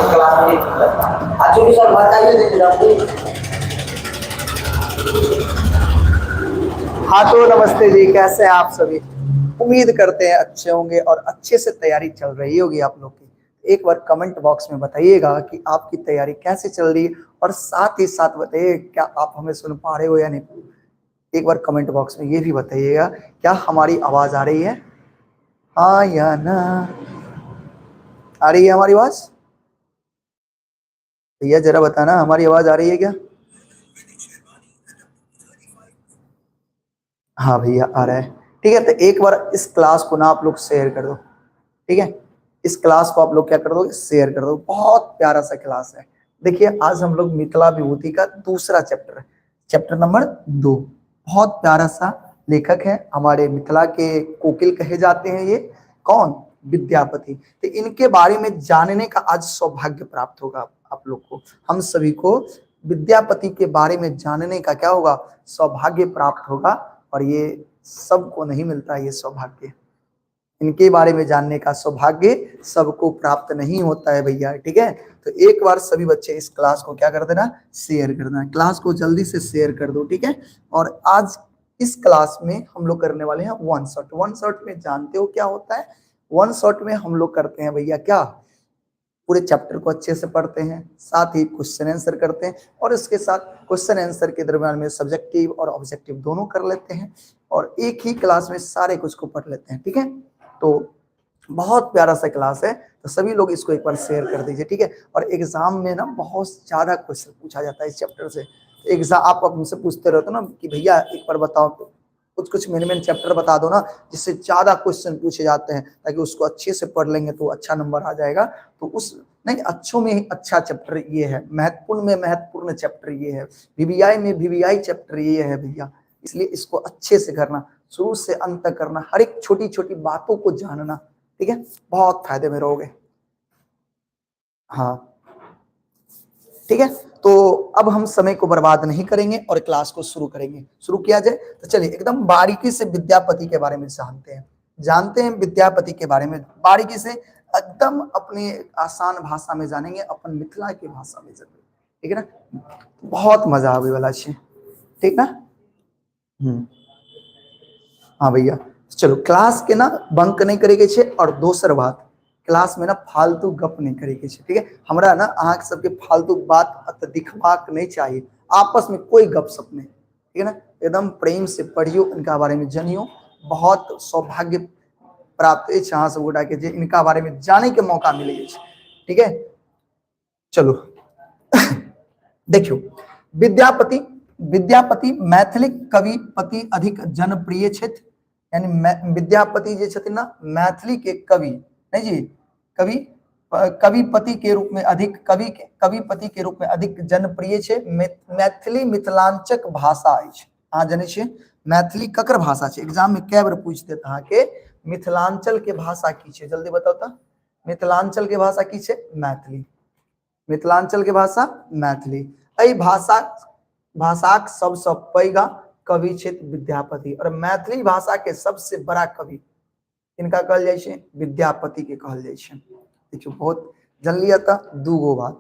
Class में अच्छे के सर बताइए। हाँ तो नमस्ते जी, कैसे हैं आप सभी। उम्मीद करते हैं अच्छे होंगे और अच्छे से तैयारी चल रही होगी आप लोग की। एक बार कमेंट बॉक्स में बताइएगा कि आपकी तैयारी कैसे चल रही है, और साथ ही साथ बताइए क्या आप हमें सुन पा रहे हो या नहीं। एक बार कमेंट बॉक्स में ये भी बताइएगा क्या हमारी आवाज आ रही है, हाँ या ना। आ रही है हमारी आवाज? भैया जरा बताना हमारी आवाज आ रही है क्या। हाँ भैया आ रहा है। ठीक है, तो एक बार इस क्लास को ना आप लोग शेयर कर दो। ठीक है, इस क्लास को आप लोग क्या कर दो, शेयर कर दो। बहुत प्यारा सा क्लास है। देखिए आज हम लोग मिथिला विभूति का दूसरा चैप्टर है, चैप्टर नंबर 2। बहुत प्यारा सा लेखक है, हमारे मिथिला के कोकिल कहे जाते हैं ये। कौन? विद्यापति। तो इनके बारे में जानने का आज सौभाग्य प्राप्त होगा आप लोग को। हम सभी को विद्यापति के बारे में जानने का क्या होगा, सौभाग्य प्राप्त होगा। और ये सबको नहीं मिलता ये सौभाग्य, इनके बारे में जानने का सौभाग्य सबको प्राप्त नहीं होता है भैया। ठीक है, तो एक बार सभी बच्चे इस क्लास को क्या कर देना, शेयर कर देना। क्लास को जल्दी से शेयर कर दो। ठीक है, और आज इस क्लास में हम लोग करने वाले हैं वन शॉट। वन शॉट में जानते हो क्या होता है? वन शॉट में हम लोग करते हैं भैया क्या, पूरे चैप्टर को अच्छे से पढ़ते हैं, साथ ही क्वेश्चन आंसर करते हैं, और इसके साथ क्वेश्चन आंसर के दरम्यान में सब्जेक्टिव और ऑब्जेक्टिव दोनों कर लेते हैं, और एक ही क्लास में सारे कुछ को पढ़ लेते हैं। ठीक है, तो बहुत प्यारा सा क्लास है, तो सभी लोग इसको एक बार शेयर कर दीजिए। ठीक है, और एग्जाम में ना बहुत ज्यादा क्वेश्चन पूछा जाता है इस चैप्टर से। एग्जाम आप हमसे पूछते रहते ना कि भैया एक बार बताओ, कुछ कुछ मेन चैप्टर बता दो ना जिससे ज्यादा क्वेश्चन पूछे जाते हैं, ताकि उसको अच्छे से पढ़ लेंगे तो अच्छा नंबर आ जाएगा। तो उस नहीं, अच्छों में ही अच्छा चैप्टर ये है, महत्वपूर्ण में महत्वपूर्ण चैप्टर ये है, वीवीआई में वीवीआई चैप्टर ये है भैया। इसलिए इसको अच्छे से करना, शुरू से अंत तक करना, हर एक छोटी छोटी बातों को जानना। ठीक है, बहुत फायदे में रहोगे। हाँ ठीक है, तो अब हम समय को बर्बाद नहीं करेंगे और क्लास को शुरू करेंगे। शुरू किया जाए तो चलिए एकदम बारीकी से विद्यापति के बारे में जानते हैं विद्यापति के बारे में बारीकी से, एकदम अपनी आसान भाषा में जानेंगे, अपन मिथिला की भाषा में जानेंगे। ठीक है ना, बहुत मजा आवे वाला है। ठीक ना। हाँ भैया, चलो क्लास के ना बंक नहीं करेगे छे, और दोसर बात क्लास में ना फालतू गप नहीं करेगे छे। ठीक है, हमरा ना अहाँ सबके फालतू बात दिखवाक नहीं चाहिए, आपस में कोई गप सप नहीं। ठीक है ना, एकदम प्रेम से पढ़ियो, इनका बारे में जानियो। बहुत सौभाग्य प्राप्त है अहाँ सब गोटा के जे इनका बारे में जाने के मौका मिले। ठीक है, चलो देखियो, विद्यापति विद्यापति मैथिली कवि पति अधिक जनप्रिय क्षेत्र, यानी विद्यापति जे छथिन ना मैथिली के कवि नहीं जी, कवि कविपति के रूप में अधिक कविपति के रूप में अधिक जनप्रिय छे। मैथिली मिथिलांचक भाषा अछि। अहाँ जानै छियै मैथिली ककर भाषा छे, एग्जाम में कै बार पूछ देत अहाँ के मिथिलांचल के भाषा की छे, जल्दी बताओ तो। मिथिलांचल के भाषा की छे? मैथिली। मिथिलांचल के भाषा मैथिली। एहि भाषाक सबसे पैघ कवि क्षेत्र विद्यापति, और मैथिली भाषा के सबसे बड़ा कवि इनका कहल जाय छे, विद्यापति के कहल जाय छे। देखियो बहुत जानलिए, तो दूगो बात,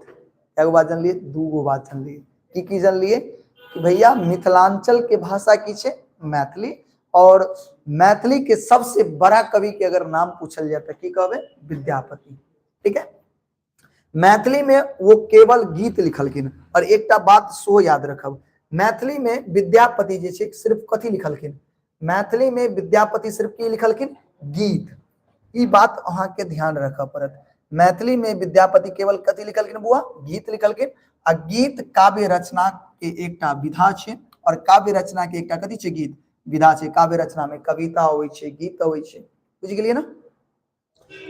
एगो बात जानलिए, दूगो बात जानलिए। की जानलिए कि भैया मिथिलांचल के भाषा की छे? मैथिली, और मैथिली के सबसे बड़ा कवि के अगर नाम पूछल जाए तो की कहबे? विद्यापति। ठीक है, मैथिली में वो केवल गीत लिखलखिन, और एकटा बात सो याद रखब, मैथिली में विद्यापति जे छे सिर्फ कथी लिखलखिन? मैथिली में विद्यापति सिर्फ की लिखलखिन? गीत। ई बात अहाँ के ध्यान रखा पड़त। मैथिली में विद्यापति केवल कथी लिखलखिन बुआ? गीत लिखलखिन। आ गीत काव्य रचना के एकटा विधा छे, और काव्य रचना के एकटा कथी छे? गीत विधा छे। काव्य रचना में कविता होय छे, गीत होय छे, बुझ गेलिए ना।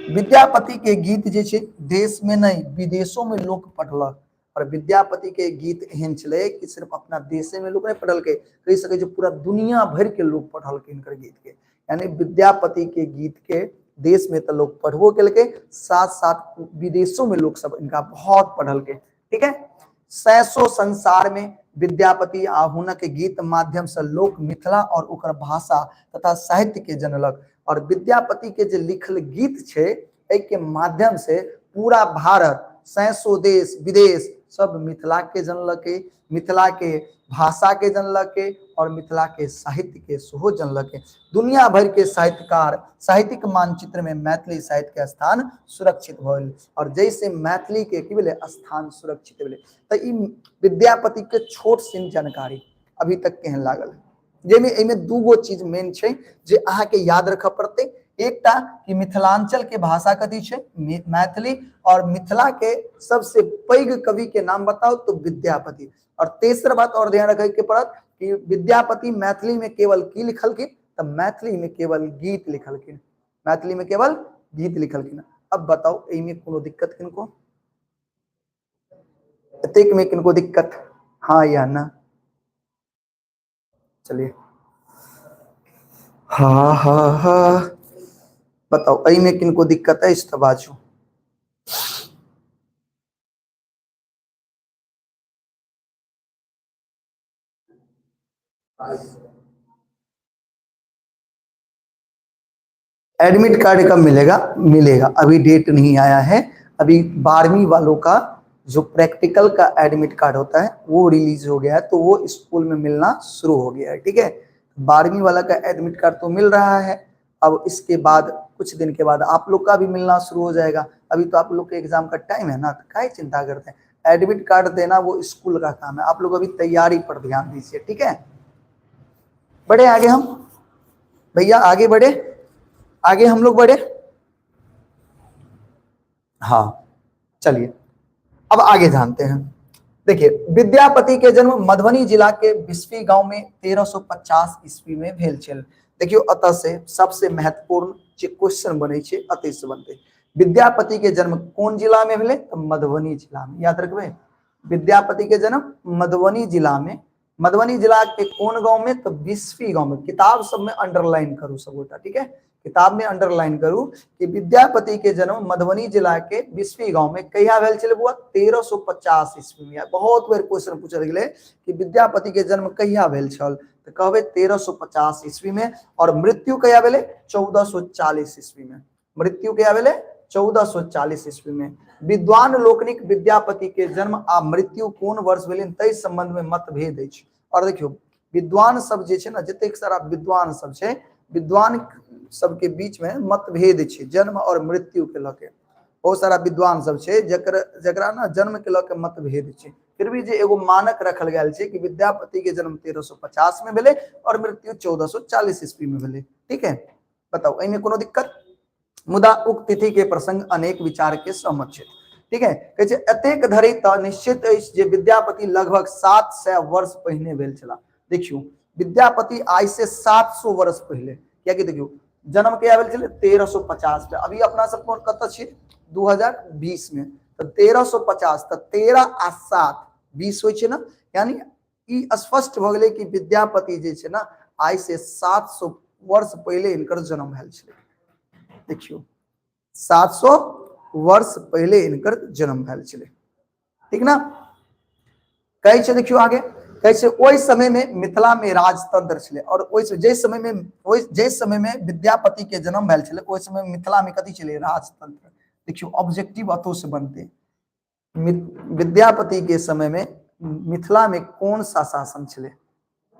विद्यापति के गीत जे छे देश में नहीं विदेशों में लोग पढ़लक, और विद्यापति के गीत एहन चले कि सिर्फ अपना देशे में लोग नहीं पढ़लके, कह सके जो पूरा दुनिया भर के लोग पढ़लके इनकर गीत के। यानी विद्यापति के गीत के देश में तो लोग पढ़बो के, साथ साथ विदेशों में लोग सब इनका बहुत पढ़लके। ठीक है, सैसो संसार में विद्यापति आ हुनक गीत माध्यम से लोक मिथिला और ओकर भाषा तथा साहित्य के जनलक। और विद्यापति के जो लिखल गीत छे, के माध्यम से पूरा भारत सैसो देश विदेश सब मिथिला के जनलके, मिथिला के भाषा के जनलके और मिथिला के साहित्य के सेहो जनलके। दुनिया भर के साहित्यकार साहित्यिक मानचित्र में मैथिली साहित्य के स्थान सुरक्षित भइल और जैसे मैथिली के की भेले स्थान सुरक्षित भेले। तो ई विद्यापति के छोट सिन जानकारी अभी तक केहन लागल, जेमे एमे दूगो चीज मेन छै जे अहाँ के याद रख पड़ते। एकटा कि मिथिलांचल के भाषा कथी छै मैथिली, और मिथिला के सबसे पैघ कवि के नाम बताओ तो विद्यापति। और तेसर बात और ध्यान रखे के पड़त कि विद्यापति मैथिली में केवल की लिखलखिन, तो मैथिली में केवल गीत लिखलखिन, मैथिली में केवल गीत लिखलखिन। अब बताओ एमे कोनो दिक्कत किनको, एतेक में किनको दिक्कत, हाँ या ना? चलिए हाँ हाँ हाँ बताओ एमे किनको दिक्कत है इस बाजू। एडमिट कार्ड कब मिलेगा? मिलेगा, अभी डेट नहीं आया है। अभी 12वीं वालों का जो प्रैक्टिकल का एडमिट कार्ड होता है वो रिलीज हो गया है, तो वो स्कूल में मिलना शुरू हो गया है। ठीक है, 12वीं वाला का एडमिट कार्ड तो मिल रहा है। अब इसके बाद कुछ दिन के बाद आप लोग का भी मिलना शुरू हो जाएगा। अभी तो आप लोग के एग्जाम का टाइम है ना, तो काहे चिंता करते हैं। एडमिट कार्ड देना वो स्कूल का काम है, आप लोग अभी तैयारी पर ध्यान दीजिए। ठीक है, बढ़े आगे हम भैया, आगे बढ़े, आगे हम लोग बढ़े। हाँ चलिए अब आगे जानते हैं। देखिए विद्यापति के जन्म मधुबनी जिला के बिस्फी गांव में 1350 ईस्वी में भेल छल। देखियो अतः से सबसे महत्वपूर्ण जे क्वेश्चन बने छे अतः से बनते। विद्यापति के जन्म कौन जिला में भेले? तो मधुबनी जिला में, याद रखबे। विद्यापति के जन्म मधुबनी जिला में, मधुबनी जिला के कौन गांव में? तो बिस्फी गांव में। किताब सब में अंडरलाइन करू सबोटा, ठीक है, किताब में अंडरलाइन करू कि विद्यापति के जन्म मधुबनी जिला के बिस्फी गांव में कहिया भेल छले बुआ? 1350 ईस्वी में। बहुत बार क्वेश्चन पूछल गेले कि विद्यापति के जन्म कहिया भेल छल, तो कहबे 1350 ईस्वी में। और मृत्यु कहिया भेले? 1440 ईस्वी में। मृत्यु कहिया भेले? 1440 ईस्वी में। विद्वान लोकनिक विद्यापति के जन्म आ मृत्यु कोन वर्ष भेलै तै संबंध में मतभेद अछि। और देखियो विद्वान सब जे छै ना, जतेक सारा विद्वान सब छै, विद्वान सबके बीच में मतभेद छै जन्म और मृत्यु के लके। बहुत सारा विद्वान सब छै जकरा ना जन्म के लके मतभेद छै, फिर भी जे एगो मानक रखल गेल छै कि विद्यापति के जन्म 1350 में भेले और मृत्यु 1440 ईस्वी में भेले। ठीक है, बताओ एमे कोनो दिक्कत? मुदा उक्त तिथि के प्रसंग अनेक विचार के सहमत छै। ठीक है, कहे छै एतेक धरि त निश्चित अछि जे विद्यापति लगभग 700 वर्ष पहिने भेल छला। देखियो विद्यापति आज से 700 वर्ष पहले, क्या कि देखियो जन्म के भेल छले 1350 पे, अभी अपना सब को कत छी 2020 में, तो 1350 त 13 आ 7 20 होय छै ना, यानी ई स्पष्ट भ गेलै कि विद्यापति जे छै ना आज से 700 वर्ष पहले इनकर जन्म भेल छले। देखियो 700 वर्ष पहले इनकर जन्म भेल छले, ठीक ना। कहे छै देखियो आगे, कहे छै ओइ समय में मिथिला में राजतंत्र छले। और ओइ जे समय में विद्यापति के जन्म भेल छले ओइ समय मिथिला में कथि छले? राजतंत्र। देखियो ऑब्जेक्टिव अतो से बनते, विद्यापति के समय में मिथिला में कौन सा शासन छले?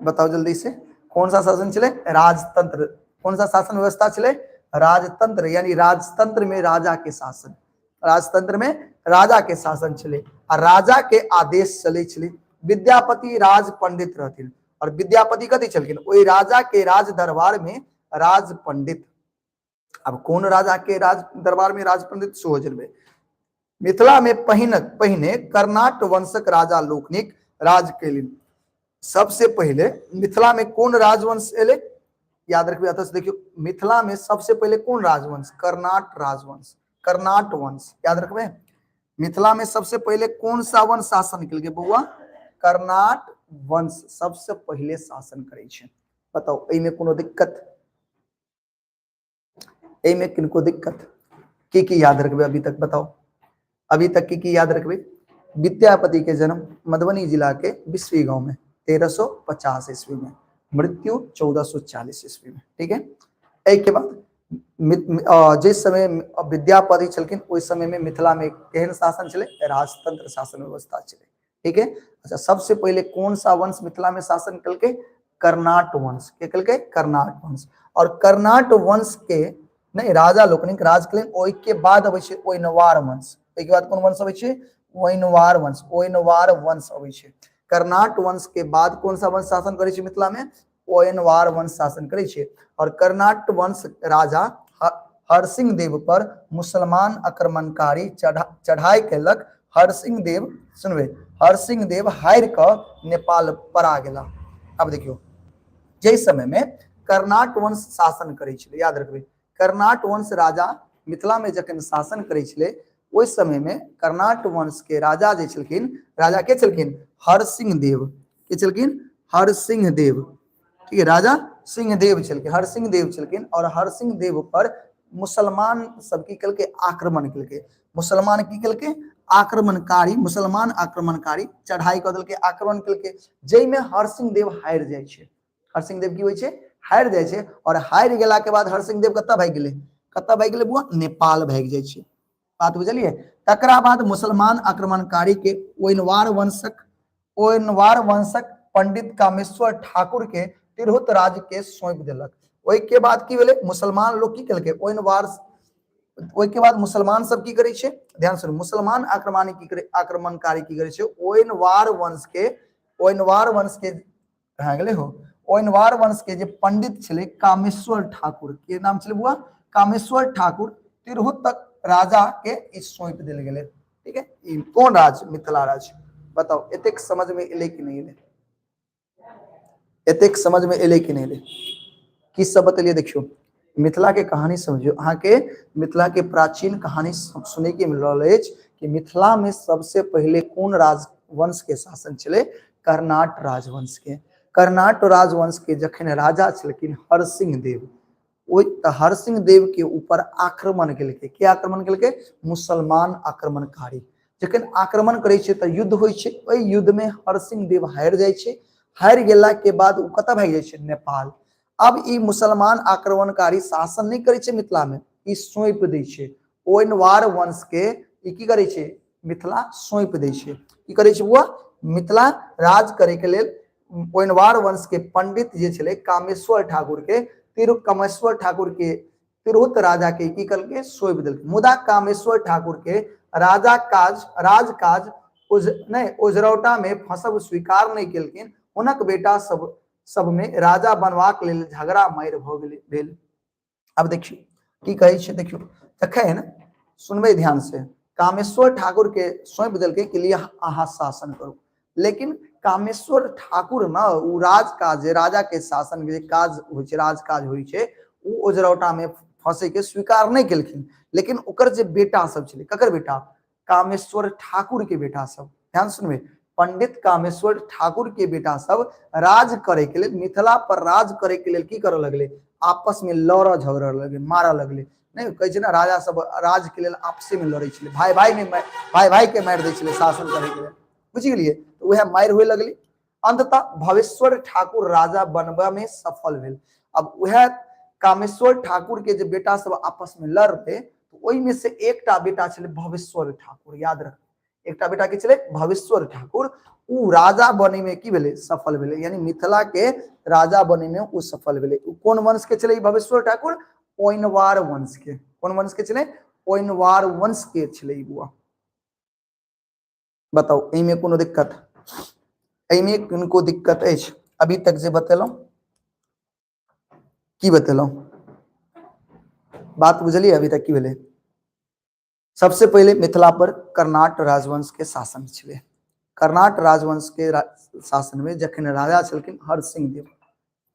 बताओ जल्दी से, कौन सा शासन छले? राजतंत्र। कौन सा शासन व्यवस्था छले? राजतंत्र, यानी राजतंत्र में राजा के शासन, राजतंत्र में राजा के शासन छले और राजा के आदेश चले छले। विद्यापति राज पंडित रहथिन और विद्यापति कथि छलखिन? ओई राजा के राज दरबार में राज पंडित। अब कौन राजा के राज दरबार में राज पंडित? सेहो जनबे। मिथिला में पहिने कर्नाट वंशक राजा लोकनिक राज केलिन। सबसे पहले मिथिला में कौन राजवंश एले? याद रखिए अतः से देखियो मिथिला में सबसे पहले कौन राजवंश? कर्नाट राजवंश, कर्नाट वंश। याद रखबे मिथिला में सबसे पहले कौन सा वंश शासन केलकै बउआ? कर्नाट वंश सबसे पहले शासन करे छै। बताओ एमे कोनो दिक्कत? एमे किनको दिक्कत? की याद रखबे अभी तक? बताओ अभी तक की याद रखबे? विद्यापति के जन्म मधुबनी जिला के बिस्फी गांव में 1350 ईस्वी में, मृत्यु 1440 ईस्वी में। ठीक है, एक के बाद जिस समय विद्यापति छलखिन ओहि समय में मिथिला में केहन शासन चले, राजतंत्र शासन व्यवस्था चले। ठीक है। अच्छा, सबसे पहले कौन सा वंश मिथिला में शासन करके? कर्नाट वंश के करके, कर्नाट वंश। और कर्नाट वंश के नहीं राजा लोकनिक राज केलनि। ओहि के बाद अबै छै ओइनवार वंश। ओहि के बाद कोन वंश अबै छै? ओइनवार वंश। ओइनवार वंश अबै छै। कर्नाट वंश के बाद कौन सा वंश शासन करे छै मिथिला में? ओइनवार वंश शासन करे छै। और कर्नाट वंश राजा हरसिंह देव पर मुसलमान आक्रमणकारी चढ़ाई कैलक। हरसिंह देव सुनबे, हरसिंह देव हार क नेपाल परा गेला। अब देखियो, जै समय में कर्नाट वंश शासन करे छले, याद रखबे, कर्नाट वंश राजा मिथिला में जखन शासन करे छले, ओहि समय में कर्नाट वंश के राजा जे छलखिन, राजा के छलखिन? हरसिंह देव। के छलखिन? हरसिंह देव। ठीक है, राजा सिंह देव छलखिन, हरसिंह देव छलखिन। और हरसिंह देव पर मुसलमान सब की कल के आक्रमण कल के, मुसलमान की कल के? आक्रमणकारी, मुसलमान आक्रमणकारी चढ़ाई क दल के, आक्रमण कल के, जै में हरसिंह देव हार जाय छै। हरसिंह देव की होय छै? हार जाय छै। और हार गेला के बाद हरसिंह देव कतऽ भाग गेलै? कतऽ भाग गेलै बुआ? नेपाल भाग जाय छै। बात बुझलिए? तकरा बाद मुसलमान आक्रमणकारी के ओइनवार वंशक पंडित कामेश्वर ठाकुर के तिरहुत राज के सौंप देलक। ओहि के बाद की भेलै? मुसलमान लोग की केलकै? ओइनवार, ओहि के बाद मुसलमान सब की करे छै? ध्यान सुनो, मुसलमान आक्रमणकारी की करे छै? ओइनवार वंश के कहाँ गेलै हो? ओइनवार वंश के जे पंडित छले कामेश्वर ठाकुर, के नाम छले बुआ? कामेश्वर ठाकुर, तिरहुत तक राजा के ई सौंप देल गेलै। ठीक है, ई कौन राज? मिथिला राज। बताओ, एतेक समझ में एले कि नहीं एले? एतेक समझ में एले कि नहीं एले? की सब बतलिए? देखियो, मिथिला के कहानी समझियो। अहाँ के मिथिला के प्राचीन कहानी सुने के मिल रहा है कि मिथिला में सबसे पहले कौन राजवंश के शासन चले? कर्नाट राजवंश के। कर्नाट राजवंश के जखन राजा छलखिन हरसिंह देव, हरसिंह देव के ऊपर आक्रमण केलकै। के आक्रमण केलकै? मुसलमान आक्रमणकारी। जखन आक्रमण करे छै त युद्ध होइ छै। ओहि युद्ध में हरसिंह देव हार जाय छै। हार गेला के बाद उ कतऽ भाग जाय छै? नेपाल। अब ई मुसलमान आक्रमणकारी शासन नहीं करे छै मिथिला में, ई सौंप दै छै ओइनवार वंश के। ई की करे छै? मिथिला सौंप दै छै। की करे छै बुआ? मिथिला राज करे के लेल ओइनवार वंश के पंडित जे छले कामेश्वर ठाकुर के, कामेश्वर ठाकुर के तिरहुत राजा के की करके? सौंप देलकै। मुदा कामेश्वर ठाकुर के राजकाज ओझरौटा में फंसब स्वीकार नहीं केलखिन। हुनक बेटा सब में राजा बनबाक लेल झगड़ा मारि भ गेल। अब देखियो की कहे छै, देखियो तखन सुनबे ध्यान से। कामेश्वर ठाकुर के सौंप देलकै के लिए अहाँ शासन करू। लेकिन कामेश्वर ठाकुर ना उ राजकाज, राजा के शासन के काज होइ छै, राजकाज होइ छै, उ ओझरौटा में फंसे के स्वीकार नहीं केलखिन। लेकिन ओकर जे बेटा सब छलै, ककर बेटा? कामेश्वर ठाकुर के बेटा सब। ध्यान सुनबे, पंडित कामेश्वर ठाकुर के बेटा सब राज करे के लेल, मिथिला पर राज करे के लेल की करे लगले? आपस में लड़ झगड़ लगले, मारे लगले। नहीं कहे छै ना, राजा सब राज के लेल आपसे में लड़े छले, भाई भाई के मार दै छले शासन करे के लेल। बुझ गेलिए? तो वह मार हुए लगली। अंततः भवेश्वर ठाकुर राजा बनबा में सफल भेल। अब वह कामेश्वर ठाकुर के जे बेटा सब आपस में लड़ते, तो ओहि में से एकटा बेटा छले भवेश्वर ठाकुर। याद रख, एकटा बेटा के छले भवेश्वर ठाकुर। उ राजा बने में की भेले? सफल भेले। यानी मिथिला के राजा बने में उ सफल भेले। उ कौन वंश के छले भवेश्वर ठाकुर? ओइनवार वंश के। कौन वंश के छले? ओइनवार वंश के छले बुआ। बताओ, एमे कोनो दिक्कत? एमे किनको दिक्कत है? अभी तक जे बतेलौं, की बतेलौं? बात बुझलिए? अभी तक की भेले? सबसे पहले मिथिला पर कर्नाट राजवंश के शासन छले। कर्नाट राजवंश के शासन में जखन राजा छलखिन हरसिंह देव,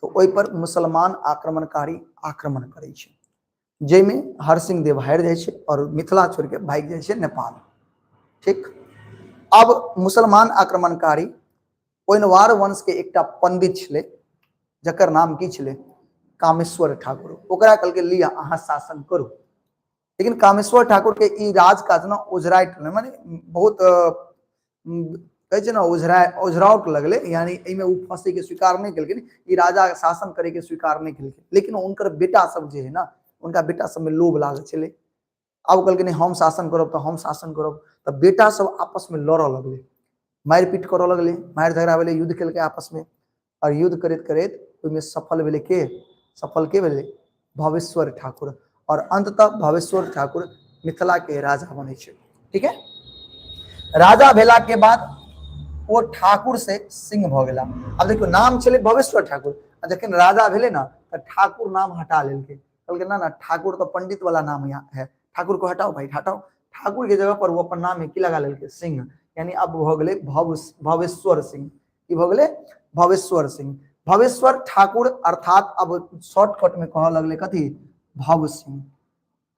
तो ओहि पर मुसलमान आक्रमणकारी आक्रमण करे छै, जैमे हरसिंह देव हार जाय छै और मिथिला छोड़ के भाग जाय छै नेपाल। ठीक। अब मुसलमान आक्रमणकारी ओइनवार वंश के एकटा पंडित छले, जकर नाम की छले? कामेश्वर ठाकुर। ओकरा कहलकै लिया अहाँ शासन करू। लेकिन कामेश्वर ठाकुर के ई राजकाज ना ओझराइट, माने बहुत कहे छै ना ओझराउट लगले। यानी एमे उ फंसे के स्वीकार नहीं केलखिन, ई राजा शासन करे के स्वीकार नहीं केलखिन। लेकिन उनकर बेटा सब जे है ना, उनका बेटा सब में लोभ लागल चले। अब कहल नहीं हम शासन करब तो हम शासन करब, तो बेटा सब आपस में लड़ लगले, मारपीट कर लगले, मार झगड़ा भेले, युद्ध केलकै आपस में, और युद्ध करते करते ओहिमे सफल भेले के? सफल के भेले? भवेश्वर ठाकुर। और अंततः भवेश्वर ठाकुर मिथिला के राजा बने छे। ठीक है, राजा भेला के बाद वो ठाकुर से सिंह भ गेला। अब देखियो नाम चले भवेश्वर ठाकुर, जखन राजा भेले ना तो ठाकुर नाम हटा लेलके, कहलके ना ना ठाकुर तो पंडित वाला नाम यहाँ है, ठाकुर को हटाओ भाई हटाओ। ठाकुर के जगह पर वो अपन नाम में की लगा लेलके? सिंह, यानी अब भ गेले भवेश्वर सिंह। की भ गेले? भवेश्वर सिंह। भवेश्वर ठाकुर अर्थात अब शॉर्टकट में कह लगले कथी? भव सिंह।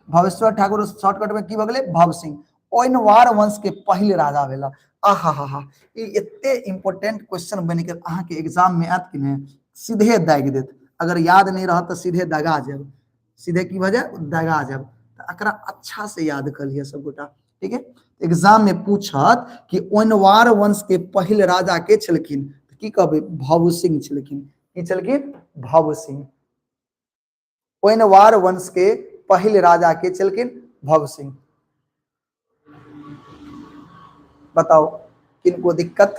भवेश्वर ठाकुर शॉर्टकट में की भ गेले? भव सिंह। ओइनवार वंश के पहले राजा भेला। आहा हा हा, ये इतने इंपोर्टेंट क्वेश्चन बन के अहाँ के एग्जाम में आत कि नहीं, सीधे दाग देत। अगर याद नहीं रहा तो सीधे दगा जाब, सीधे की वजह दगा जाब। तो अकरा अच्छा से याद कर लिया सब गोटा। ठीक है, एग्जाम में पूछत कि ओइनवार वंश के पहले राजा के छलखिन, की कहबे? भव सिंह छलखिन। की छलखिन? भव सिंह। ओइनवार वंश के पहले राजा के छलखिन भव सिंह। बताओ किनको दिक्कत?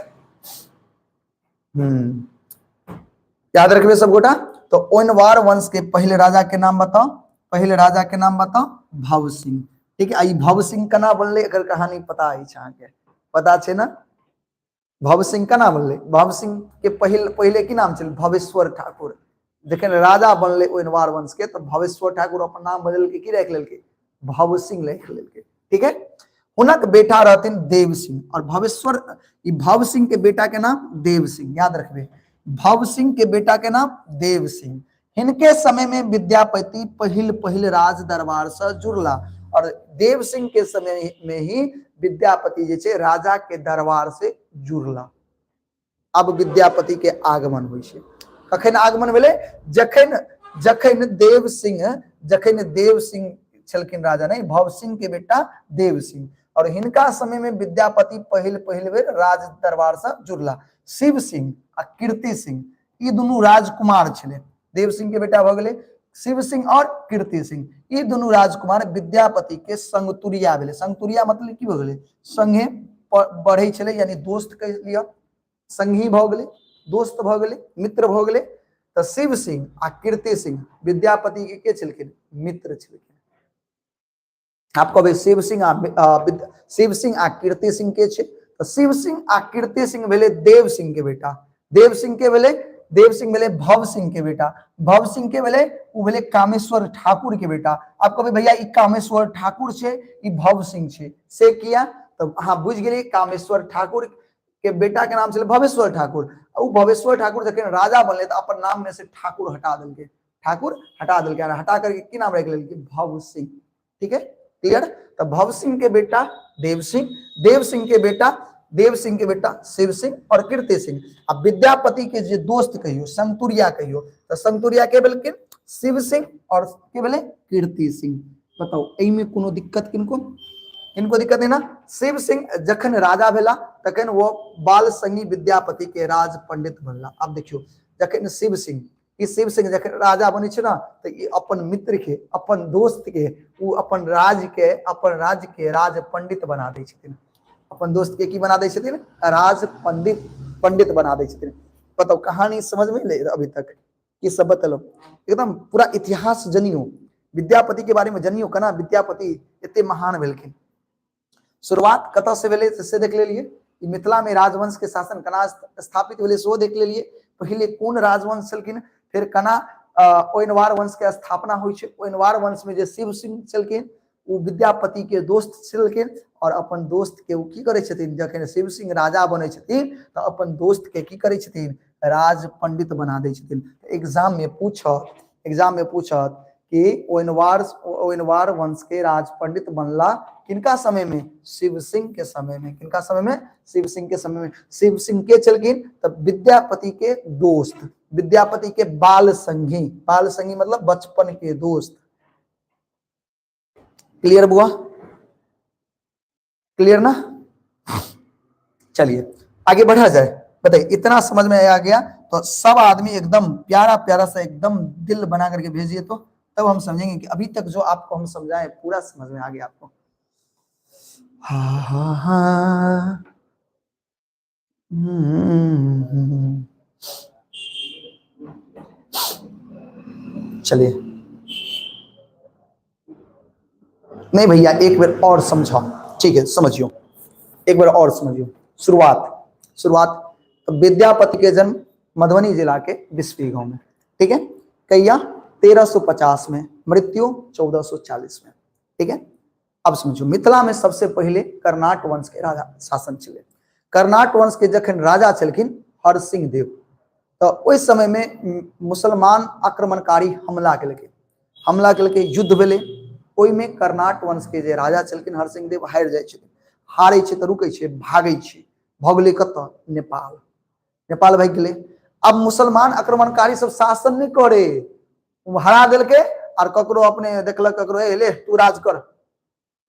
याद रखबे सब गोटा। तो ओइनवार वंश के पहले राजा के नाम बताओ, पहले राजा के नाम बताओ? भव सिंह। ठीक है, आई भव सिंह केना बनले एकर कहानी पता है अहाँ के? पता छे ना? भव सिंह केना बनले? भव सिंह के पहले की नाम छल? भवेश्वर ठाकुर। जखन राजा बनले ओइनवार वंश के तो भवेश्वर ठाकुर अपन नाम बदल के की रख लेलके? भव सिंह रख लेलके। ठीक है, हुनक बेटा रहथिन देव सिंह, और भवेश्वर भव सिंह के बेटा के नाम देव सिंह। याद रखबे, भव सिंह के बेटा के नाम देव सिंह। इनके समय में विद्यापति पहिल राज दरबार से जुड़ला, और देव सिंह के समय में ही विद्यापति जे छे राजा के दरबार से जुड़ला। अब विद्यापति के आगमन हुई छे। कखन आगमन भेले? जखन देव सिंह छलखिन राजा, नहीं भव सिंह के बेटा देव सिंह, और हिनका समय में विद्यापति पहिल बेर राज दरबार से जुड़ला। शिव सिंह आ कीर्ति सिंह ई दुनू राजकुमार छले। देव सिंह के बेटा भ गेले शिव सिंह और कीर्ति सिंह, ई दुनू राजकुमार विद्यापति के संगतुरिया भेले। संगतुरिया मतलब की भ गेले? संगे बढ़े छले, यानी दोस्त कह लिया, संगी भ गेले, दोस्त भ गेले, मित्र भ गेले। तो शिव सिंह आ कीर्ति सिंह विद्यापति के छलखिन? मित्र छलखिन। आप कहबे शिव सिंह आ कीर्ति सिंह के छे? तो शिव सिंह आ कीर्ति सिंह भेले देव सिंह के बेटा। देव सिंह के भेले? देव सिंह भेले भव सिंह के बेटा। भव सिंह के भेले? उ भेले कामेश्वर ठाकुर के बेटा। आप कहबे भैया ई कामेश्वर ठाकुर छे, ई भव सिंह छे, से किया? तो हाँ बुझ गेली, कामेश्वर ठाकुर के बेटा के नाम छे भवेश्वर ठाकुर। उ भवेश्वर ठाकुर जखन राजा बनले तो अपन नाम में से ठाकुर हटा देलके, ठाकुर हटा देलके, हटा करके की नाम रख लेलके? भव सिंह। ठीक है, क्लियर? तो भव सिंह के बेटा देव सिंह, देव सिंह के बेटा शिव सिंह और कीर्ति सिंह। अब विद्यापति के जे दोस्त कहियो, संतुरिया कहियो, तो संतुरिया के भेलखिन? शिव सिंह और के भेले? कीर्ति सिंह। बताओ एहि में कोनो दिक्कत किनको? किनको दिक्कत है ना? शिव सिंह जखन राजा भेला तखन वो बाल संगी विद्यापति के राज पंडित बनला। अब देखियो, जखन शिव सिंह जखन राजा बने छे ना, तो ये अपन मित्र के, अपन दोस्त के, उ अपन राज्य के राज पंडित बना दै छथिन। अपन दोस्त के की बना दै छथिन? राज पंडित बना दै छथिन। बताओ कहानी समझ में ले अभी तक? ये सब बतलो, एकदम पूरा इतिहास जनियो, विद्यापति के बारे में जनियो केना विद्यापति एते महान भेलखिन। शुरुआत कतऽ से भेलै से देख लेलिए, मिथिला में राजवंश के शासन केना स्थापित भेलै सेहो देख लेलिए। पहले कोन राजवंश छलखिन, फिर केना ओइनवार वंश के स्थापना होइ छै। ओइनवार वंश में जे शिव सिंह छलखिन उ विद्यापति के दोस्त छलखिन, और अपन दोस्त के उ की करै छथिन? जखन शिव सिंह राजा बनै छथिन तो अपन दोस्त के की करै छथिन? राज पंडित बना दै छथिन। एग्जाम में पूछत कि ओइनवार वंश के राज पंडित बनला किनका समय में? शिव सिंह के समय में। किनका समय में? शिव सिंह के समय में। शिव सिंह के चलखिन? तब विद्यापति के दोस्त, विद्यापति के बाल संगी मतलब बचपन के दोस्त। क्लियर बुआ? क्लियर ना? चलिए आगे बढ़ा जाए। बताइए इतना समझ में आ गया तो सब आदमी एकदम प्यारा सा एकदम दिल बना करके भेजिए तो तब हम समझेंगे कि अभी तक जो आपको हम समझाएं पूरा समझ में आ गया आपको। हा हा हा चलिए, नहीं भैया एक बार और समझाओ, ठीक है समझियो, एक बार और समझियो। शुरुआत शुरुआत विद्यापति के जन्म मधुबनी जिला के बिस्फी गांव में, ठीक है। कैया 1350 में, मृत्यु 1440 में, ठीक है। अब समझो, मिथिला में सबसे पहले कर्नाट वंश के राजा शासन चले। कर्नाट वंश के जखन राजा चलखिन हरसिंह देव, तो उस समय में मुसलमान आक्रमणकारी हमला केलकै, युद्ध भेलै। ओहि में कर्नाट वंश के जे राजा चलखिन हरसिंह देव हारि जाइ छथिन, हारे छै तऽ रुकै छै, भागै छै, भऽ गेलै कतऽ, नेपाल, नेपाल भागि गेलै। अब मुसलमान आक्रमणकारी सब शासन नहीं करे, हरा देलकै और ककरो अपने देखलक, ककरो ले तू राज कर,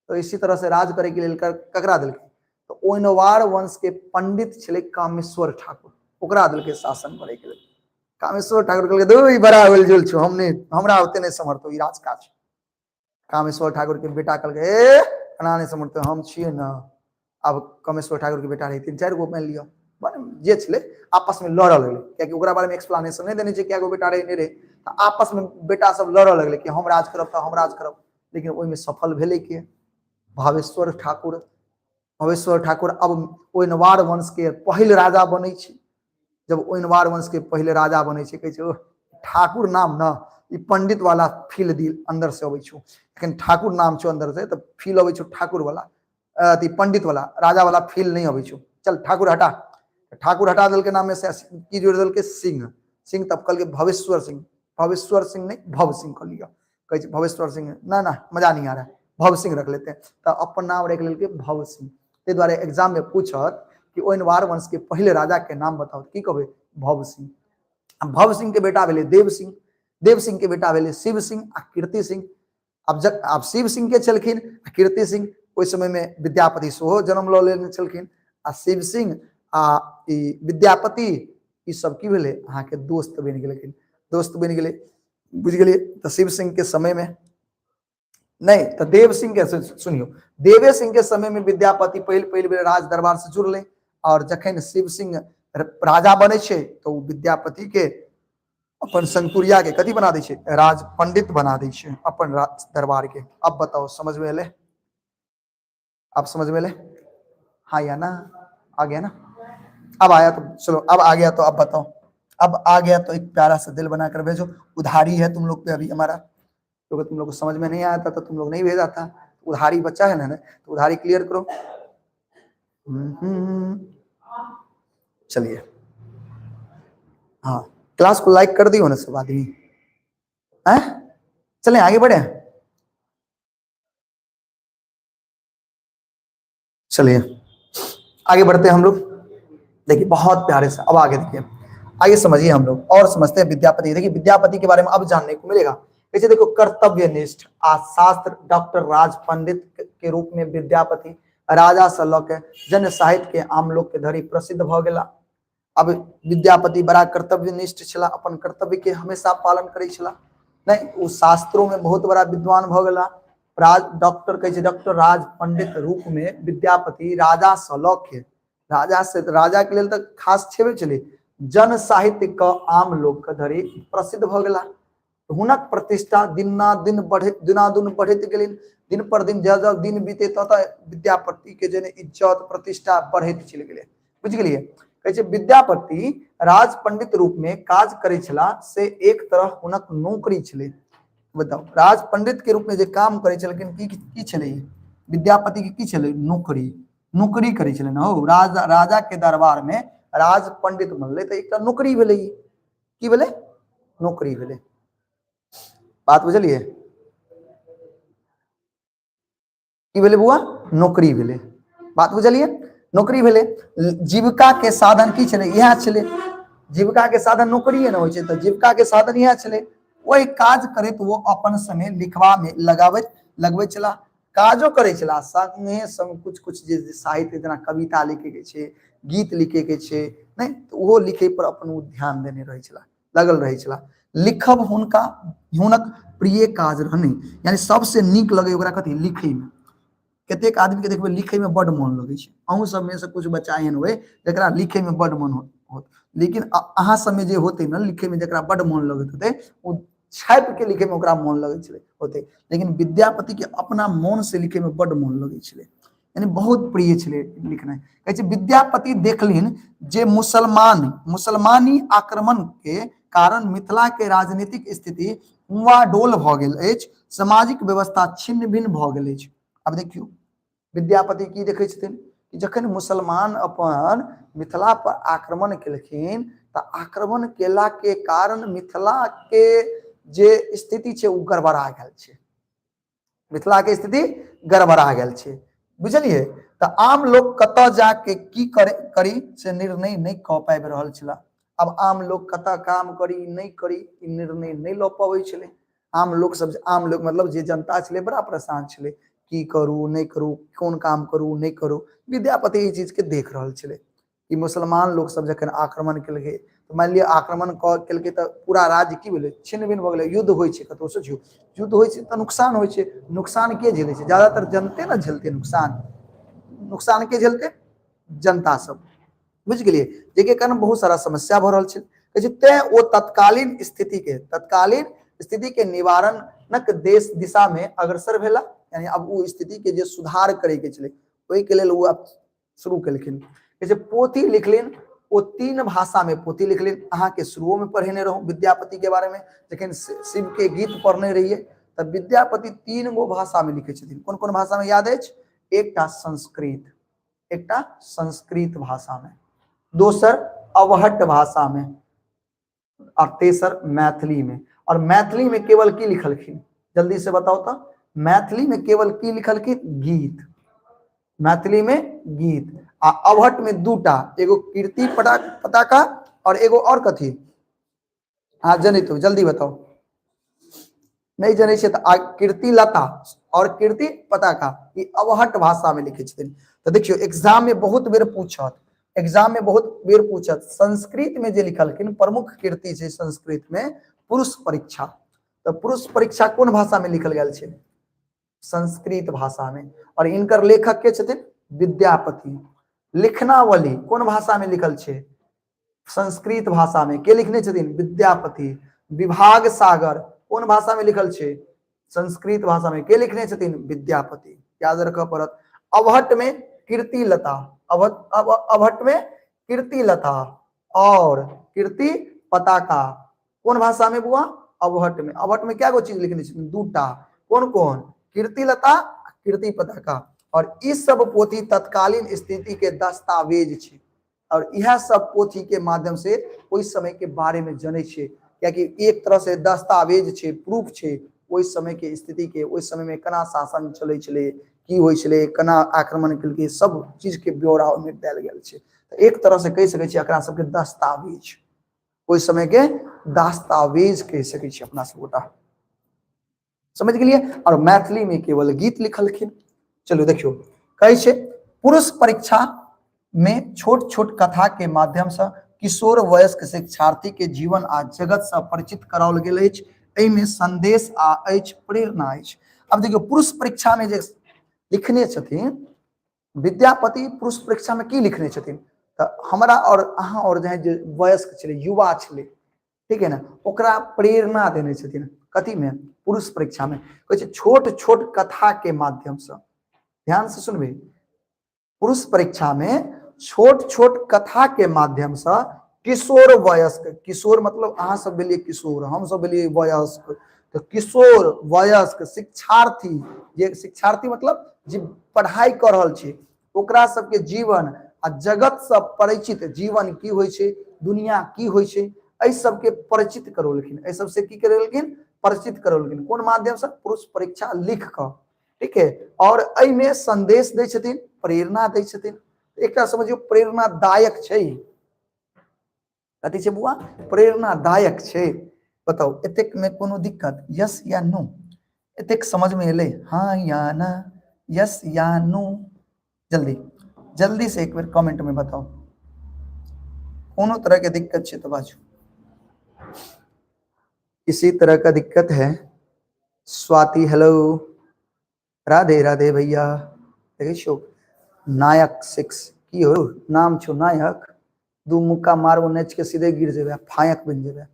तो इसी तरह से राज करे के लिए ककरा देलकै, तो ओनवार वंश के पंडित छलै कामेश्वर ठाकुर, ओकरा देलकै शासन करे के लिए। कामेश्वर ठाकुर कहलकै दू ई बड़ा उलझुल छौ, हम नहीं, हमरा ओते नहीं समर्थो ई राजकाज। कामेश्वर ठाकुर के बेटा कहलकै ए एना नहीं समर्थो, हम छियै ना। अब कामेश्वर ठाकुर के बेटा रहे 3-4 गो मान लियो, जे छलै आपस में लड़ऽ लगलै, कियाकि ओकरा बारे में एक्सप्लेनेशन नहीं देने छै क्या गो बेटा रहे नहीं रहे, तो आपस में बेटा सब लड़ऽ लगलै कि हम राज करब तऽ हम राज करब। लेकिन ओहि में सफल भेलै के भावेश्वर ठाकुर। भावेश्वर ठाकुर अब ओनवार वंश के पहिल राजा बनै छै। जब ओनवार वंश के पहले राजा बनै छै, कहै छै ठाकुर नाम ना ई पंडित वाला फील दिल अंदर से अबै छौ, लेकिन ठाकुर नाम छौ अंदर से, तो फील अबै छौ ठाकुर वाला, अथी पंडित वाला, राजा वाला फील नहीं अबै छौ। चल ठाकुर हटा, ठाकुर हटा दिल के नाम में से की जोड़ दिल के सिंह, सिंह तब कल के भवेश्वर सिंह, भवेश्वर सिंह नहीं भव सिंह कह लिया, कहे भवेश्वर सिंह ना ना मजा नहीं आ रहा है, भव सिंह रख लेते हैं, तो अपन नाम रख लेल के भव सिंह। ते द्वारे एग्जाम में पूछत कि ओनवार वंश के पहले राजा के नाम बताओ, की कहबे भव सिंह। भव सिंह के बेटा भेले देव सिंह, देव सिंह के बेटा भेले शिव सिंह आ कीर्ति सिंह। अब शिव सिंह के छलखिन, कीर्ति सिंह उस समय में विद्यापति सेहो जन्म लऽ लेने छलखिन, आ शिव सिंह आ विद्यापति ई सब की भेले अहाँ के दोस्त बनि गेलखिन, दोस्त बनि गेले, बुझ गेलिए। तो शिव सिंह के समय में नहीं, तो देव सिंह के सुनियो, देवे सिंह के समय में विद्यापति पहले बेर राज दरबार से जुड़ले, और जखन शिव सिंह राजा बने छे तो विद्यापति के अपन संकुरिया के कथी बना दै छे, राज पंडित बना दै छे अपन राज दरबार के। अब बताओ समझ में ले, अब समझ में ले, हाँ या ना, आ गया ना, अब आया तो चलो, अब आ गया तो अब बताओ, अब आ गया तो एक प्यारा सा दिल बनाकर भेजो, उधारी है तुम लोग पे अभी हमारा, क्योंकि तुम लोग को समझ में नहीं आया था तो तुम लोग नहीं भेजा था, उधारी बच्चा है ना, तो उधारी क्लियर करो। चलिए, हाँ क्लास को लाइक कर दियो ना सब आदमी, चलें आगे बढ़े। चलिए आगे बढ़ते हैं हम लोग, देखिए बहुत प्यारे से, अब आगे देखिए, आगे समझिए हम लोग और समझते हैं विद्यापति। देखिए विद्यापति के बारे में अब जानने को मिलेगा। जैसे देखो कर्तव्यनिष्ठ आ शास्त्र डॉक्टर राज पंडित के रूप में विद्यापति राजा से लऽ के जन साहित्य के आम लोग के धरि प्रसिद्ध भ गेला। अब विद्यापति बड़ा कर्तव्यनिष्ठ छला, अपन कर्तव्य के हमेशा पालन करै छला, नहीं वो शास्त्रों में बहुत बड़ा विद्वान भ गेला। राज डॉक्टर कहे छै, डॉक्टर राज पंडित रूप में विद्यापति राजा से लऽ के, राजा से राजा के लिए तो खास छेबे चले, जन साहित्य का आम लोग के धरि प्रसिद्ध भ गेला। हुनक प्रतिष्ठा दिनादिन बढ़ैत गेलनि, दिन पर दिन जब दिन बीते तत विद्यापति के जने इज्जत प्रतिष्ठा बढ़ैत चलि गेलै, बुझ गेलिए। कहे छै विद्यापति राज पंडित रूप में काज करै छला से एक तरह हुनक नौकरी छलै। बताओ राज पंडित के रूप में जे काम करै छलखिन की छलै, विद्यापति के की छलै, नौकरी, नौकरी करै छलै ना हो, राजा के दरबार में राज पंडित बनलै तो एक नौकरी भेलै, की भेलै, नौकरी भेलै। बात बुझलिए, की भेलै बुआ, नौकरी भेलै, बात बुझलिए, नौकरी भेलै। जीविका के साधन की छलै, इएह छलै, जीविका के साधन नौकरी न होइ छै, तो जीविका के साधन इएह छलै। वही काज करैत वो अपन समय लिखवा में लगबै छला, काजो करै छला, संगे संग कुछ कुछ जे साहित्य जेना कविता लिखे के छै, गीत लिखे के छै, नहीं तो वो लिखे पर अपन ध्यान देने रहै छला, लगल रहै छला। लिखब हुनका हुनक प्रिय काज रहने, यानी सबसे नीक लगे ओकरा कथी लिखै में। कतेक आदमी के देखबै लिखै में बड मन लगे छै, अहूँ सब में से कुछ बच्चा एहन होय जकरा लिखै में बड मन होत, लेकिन अहाँ सब में जे होते ना लिखै में जकरा बड मन लगत होते ओ छाप के लिखे में ओकरा मन लगे छले होते, लेकिन विद्यापति के अपना मन से लिखे में बड मन लगे छले, यानी बहुत प्रिय छले लिखनाइ। कहै छै विद्यापति देखलिन जे मुसलमानी आक्रमण के कारण मिथिला के राजनीतिक स्थिति हुआडोल भ गेल अछि, सामाजिक व्यवस्था छिन्न भिन्न भ गेल अछि। अब देखियो विद्यापति की देखे छथिन कि जखन मुसलमान अपन मिथिला पर आक्रमण केलखिन त आक्रमण केला के कारण मिथिला के जे स्थिति छै उ गड़बड़ा गेल छै, मिथिला के स्थिति गड़बड़ा गेल छै, बुझलिए। त आम लोग कतऽ जाके की करी से निर्णय नहीं क पाबि रहल छला। अब आम लोग कतऽ काम करी नहीं करी ई निर्णय नहीं ल पाबै छले। आम लोग मतलब जे जनता छले बड़ा परेशान छले, की करू नहीं करू, कोन काम करू नहीं करू। विद्यापति ई चीज के देख रहल छले कि मुसलमान लोग सब जखन आक्रमण केलकै तो मान लिया आक्रमण केलकै तो पूरा राज्य की भेलै छिन्न भिन्न भ गेलै, युद्ध होइ छै कतौ सोचियो, युद्ध होइ छै तो नुकसान होइ छै, नुकसान के झेलै छै, ज्यादातर जनते ना झेलते नुकसान, नुकसान के झेलते जनता सब, बुझ गेलिए, जेके कारण बहुत सारा समस्या भ रहल छै। कहै छै तें ओ तत्कालीन स्थिति के निवारणक दिशा में अग्रसर भेला, यानी अब वो स्थिति के जे सुधार करे के छलै ओहि के लेल वो अब शुरू केलखिन। कहै छै पोथी लिखलिन, वो 3 भाषा में पोथी लिखलिन। अहाँ के शुरुओ में पढ़ेने रहूं विद्यापति के बारे में, जखन शिव के गीत पढ़ने रहिए तब विद्यापति 3 गो भाषा में लिखे छथिन। कोन कोन भाषा में याद अछि? एकटा संस्कृत भाषा में, दोसर अवहट भाषा में और तेसर मैथिली में। और मैथिली में केवल की लिखलखिन जल्दी से बताओ तो, मैथिली में केवल की लिखलखिन? गीत, मैथिली में गीत। आ अवहट में 2टा, एगो कीर्ति पताका और एगो और कथी, हाँ जनित हो जल्दी बताओ, नहीं जनै छै तो कीर्ति लता और कीर्ति पताका ई अवहट भाषा में लिखे छथिन। तो देखियो एग्जाम में बहुत बेर पूछत, संस्कृत में जे लिखलखिन प्रमुख कीर्ति छै संस्कृत में पुरुष परीक्षा। तो पुरुष परीक्षा कोन भाषा में लिखल गेल छै? संस्कृत भाषा में। और इनकर लेखक के छथिन? विद्यापति। लिखनावली कोन भाषा में लिखल छै? संस्कृत भाषा में। के लिखने छथिन? विद्यापति। विभाग सागर कोन भाषा में लिखल छै? संस्कृत भाषा में। के लिखने छथिन? विद्यापति। याद रखा पड़त। अवहट में कीर्ति लता, अवहट में कीर्ति लता और कीर्ति पताका कोन भाषा में बुआ? अवहट में। अवहट में क्या गो चीज लिखने छथिन? 2टा, कौन कौन? कीर्ति लता, कीर्ति पताका। और इस सब पोथी तत्कालीन स्थिति के दस्तावेज छै, और यह सब पोथी के माध्यम से उस समय के बारे में जाने छे, क्योंकि एक तरह से दस्तावेज छे, प्रूफ छे उस समय के स्थिति के, उस समय में केना शासन चलै छले, की होइ छले, केना आक्रमण केलकै, सब चीज के ब्यौरा ओमे देल गेल छे। तो एक तरह से कह सकै छी एकरा सबके दस्तावेज, उस समय के दस्तावेज कह सकै छी अपना सब गोटा, समझ गेलिए। और मैथिली में केवल गीत लिखलखिन। चलो देखियो कहे छे पुरुष परीक्षा में छोट छोट कथा के माध्यम से किशोर वयस्क शिक्षार्थी के जीवन आ जगत से परिचित कराओल गेल अछि। एहि में संदेश आ अछि, प्रेरणा अछि। अब देखियो पुरुष परीक्षा में जे लिखने छथिन विद्यापति, पुरुष परीक्षा में की लिखने छथिन? तो हमरा और अहाँ और जे वयस्क छले, युवा छले, ठीक है ना, ओकरा प्रेरणा देने छथिन। कथी में? पुरुष परीक्षा में। कहे छै छोट छोट कथा के माध्यम से, ध्यान से सुनबे, पुरुष परीक्षा में छोट छोट कथा के माध्यम से किशोर वयस्क, किशोर मतलब अहाँ सब भेलिए किशोर, हम सब भेलिए वयस्क, तो किशोर वयस्क शिक्षार्थी, जे शिक्षार्थी मतलब जे पढ़ाई कर रहल छै, ओकरा सबके जीवन आ जगत से परिचित, जीवन की होइ छै, दुनिया की होइ छै, एहि सबके परिचित करौलखिन। एहि सबसे की करौलखिन? परिचित करौलखिन। कोन माध्यम से? पुरुष परीक्षा लिख कर, ठीक है। और एहि में संदेश दै छथिन, प्रेरणा दै छथिन। एकटा समझियो प्रेरणादायक छै, कथी छै बुआ? प्रेरणादायक छै। बताओ एतेक में कोनो दिक्कत? यस या नो? एतेक समझ में एले? हाँ या ना, यस या नो? जल्दी जल्दी से एक बार कमेंट में बताओ, कोनो तरह के दिक्कत छै तो बाजू। किसी तरह का दिक्कत है? स्वाति हेलो, राधे राधे भैया। देखिए शो नायक 6 की हो नाम छो नायक, दू मुक्का मारबो नेच के सीधे गिर जेबे, फायक बन जेबे।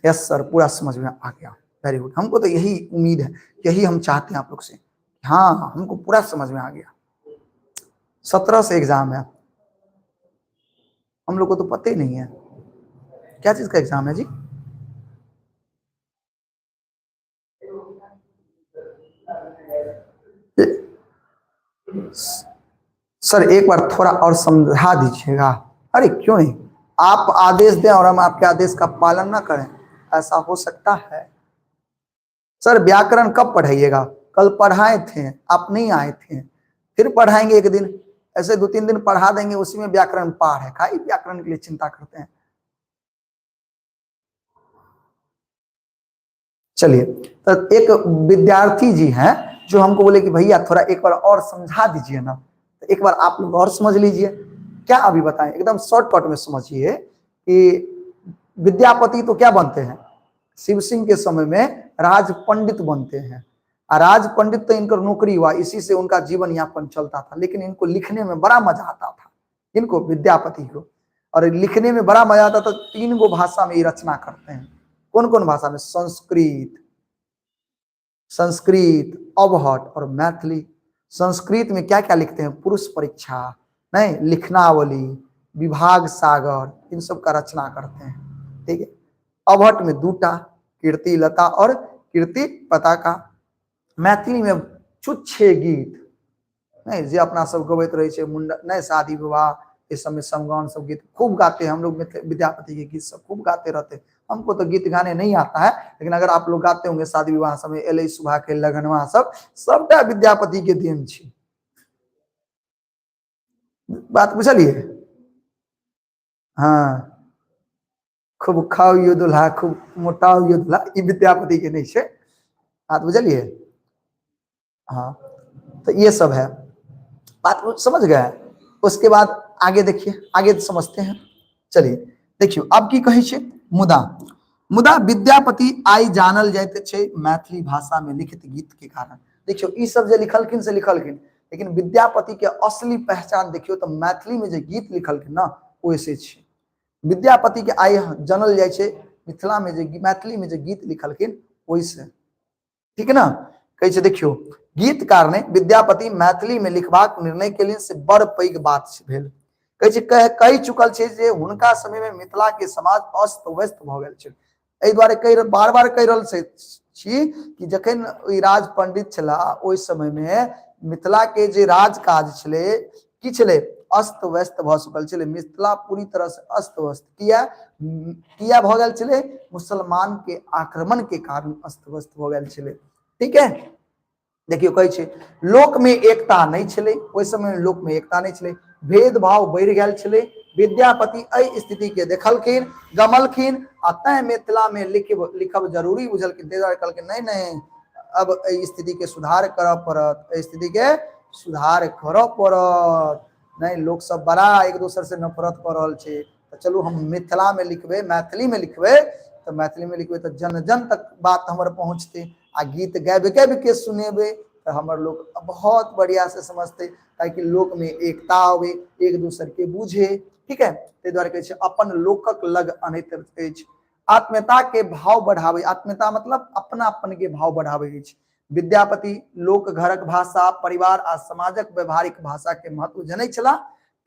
यस सर, पूरा समझ में आ गया, वेरी गुड। हमको तो यही उम्मीद है, यही हम चाहते हैं आप लोग से। हाँ, हमको पूरा समझ में आ गया। 17 से एग्जाम है, हम लोग को तो पता ही नहीं है क्या चीज का एग्जाम है जी। सर एक बार थोड़ा और समझा दीजिएगा। अरे क्यों नहीं, आप आदेश दें और हम आपके आदेश का पालन ना करें, ऐसा हो सकता है? सर व्याकरण कब पढ़ाइएगा? कल पढ़ाए थे, आप नहीं आए थे, फिर पढ़ाएंगे एक दिन, ऐसे 2-3 दिन पढ़ा देंगे, उसी में व्याकरण पार है। काई व्याकरण के लिए चिंता करते हैं। चलिए, तो एक विद्यार्थी जी हैं जो हमको बोले कि भैया थोड़ा एक बार और समझा दीजिए ना, तो एक बार आप लोग और समझ लीजिए। क्या अभी बताएं, एकदम शॉर्टकट में समझिए कि विद्यापति तो क्या बनते हैं? शिव सिंह के समय में राज पंडित बनते हैं, और राज पंडित तो इनका नौकरी हुआ, इसी से उनका जीवन यापन चलता था। लेकिन इनको लिखने में बड़ा मजा आता था, इनको विद्यापति को, और लिखने में बड़ा मजा आता था। 3 गो भाषा में ये रचना करते हैं। कौन कौन भाषा में? संस्कृत, संस्कृत, अवहट और मैथिली। संस्कृत में क्या क्या लिखते हैं? पुरुष परीक्षा, नहीं लिखनावली, विभाग सागर, इन सब का रचना करते हैं। ठीक है। अवहट में 2टा, कीर्ति लता और कीर्ति पताका। मैथिली में छुच्छे गीत, नहीं जे अपना सब गबैत रहे छे, मुंडन नहीं, शादी विवाह, इस समय समगान सब गीत खूब गाते हैं हम लोग। विद्यापति के गीत सब खूब गाते रहते हैं। हमको तो गीत गाने नहीं आता है, लेकिन अगर आप लोग गाते होंगे शादी विवाह समय, एले सुबह के लगनवा सब, सबटा विद्यापति के देन छी। बात बुझलिए? हाँ, खूब खाओ यो दुल्हा, खूब मोटाओ यो दुल्हा, ई विद्यापति के नहीं छे। बात बुझलिए? हाँ, तो ये सब है, बात समझ गए? उसके बाद आगे देखिए, आगे समझते हैं। चलिए देखियो, अब की कही छे? मुदा, मुदा विद्यापति आई जानल जाते छे मैथिली भाषा में लिखित गीत के कारण। देखियो ई सब जे लिखलखिन से लिखलखिन, लेकिन विद्यापति के असली पहचान देखियो तो मैथिली में जो गीत लिखलखिन ना, वैसे छे। विद्यापति के आई जानल जाय छे मिथिला में जो, मैथिली में जो गीत लिखलखिन वैसे। ठीक है ना? कही छे देखियो, गीतकार ने विद्यापति मैथिली में लिखबाक निर्णय के लिए से बड़ पैघ बात भेल। कही छे कहि चुकल छे जे हुनका समय में मिथिला के समाज अस्त व्यस्त भ गेल छे। एहि दुआरे कहि बार बार कहि रहल छे छी कि जखन ओइ राज पंडित छला, ओइ समय में मिथिला के जे राज काज छले की छले, अस्त व्यस्त भ चुकल छले। मिथिला पूरी तरह से अस्त व्यस्त किया भ गेल छले? मुसलमान के आक्रमण के कारण अस्त व्यस्त भ गेल छले। ठीक है। देखियो कहे छे लोक में एकता नहीं छले, ओइ समय लोक में एकता नहीं छले, भेदभाव बढ़ गेल छले। विद्यापति एहि स्थिति के देखलखिन, गमलखिन, आ तैं मिथिला में लिखब जरूरी बुझलखिन। ताहि दुआरे कहलखिन नहीं नहीं, अब एहि स्थिति के सुधार करऽ पड़त, एहि स्थिति के सुधार करऽ पड़त। नहीं, लोग सब बड़ा एक दूसरे से नफरत कर रहल छे, तो चलू हम मिथिला में लिखबे, मैथिली में लिखबे, तो मैथिली में लिखबे तो जन जन तक बात हमर पहुँचते, आ गीत गाबि के सुनेबे तो हमर लोग बहुत बढ़िया से समझते, ताकि लोक में एकता आवे, एक दूसरे के बुझे। ठीक है। ताहि दुआरे कहै छै अपन लोकक लग अनैत अछि। आत्मीयता के भाव बढ़ावे, आत्मीयता मतलब अपनापन के भाव बढ़ावे अछि। विद्यापति लोक घरक भाषा, परिवार आ समाजक व्यवहारिक भाषा के महत्व जनै छला,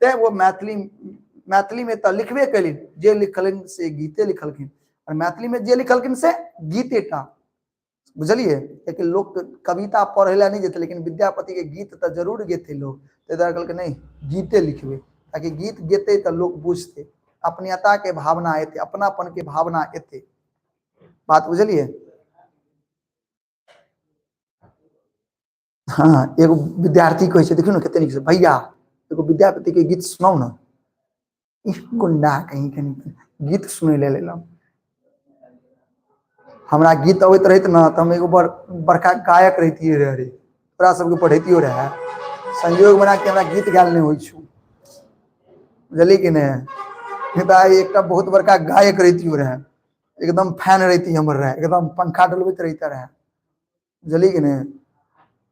ते वो मैथिली में तो लिखबे कलिन, जे लिखलिन से गीते लिखलखिन, और मैथिली में जे लिखलखिन से गीतेटा। बुझलिए? लेकिन लोग कविता पढ़े ला नहीं जेते, लेकिन विद्यापति के गीत तो जरूर गेते लोग। ताहि दुआरे कहलकै नहीं, गीते लिखबे, ताकि गीत गेते तो लोग बुझते, अपनीयता के भावना एते, अपनापन के भावना एते। बात बुझलिए? हाँ, एगो विद्यार्थी कहे छै, देखियो ना कते नीक से, भैया एगो विद्यापति के गीत सुनाऊ ना। गुंडा कहीं के गीत सुने ले लेलम। हमरा गीत अबैत रहत ना तो हम एगो बड़का गायक रहतिए रे, तोरा सबके पढ़ैतियो रहे। संयोग बना के हमरा गीत गायल नहीं होइ छु, बुझलिए कि नहीं? एक बहुत बड़का गायक रहतियो रहे। एकदम फैन रहती हमर रहे, एकदम पंखा डलबैत रहता रहे, बुझलिए कि नहीं।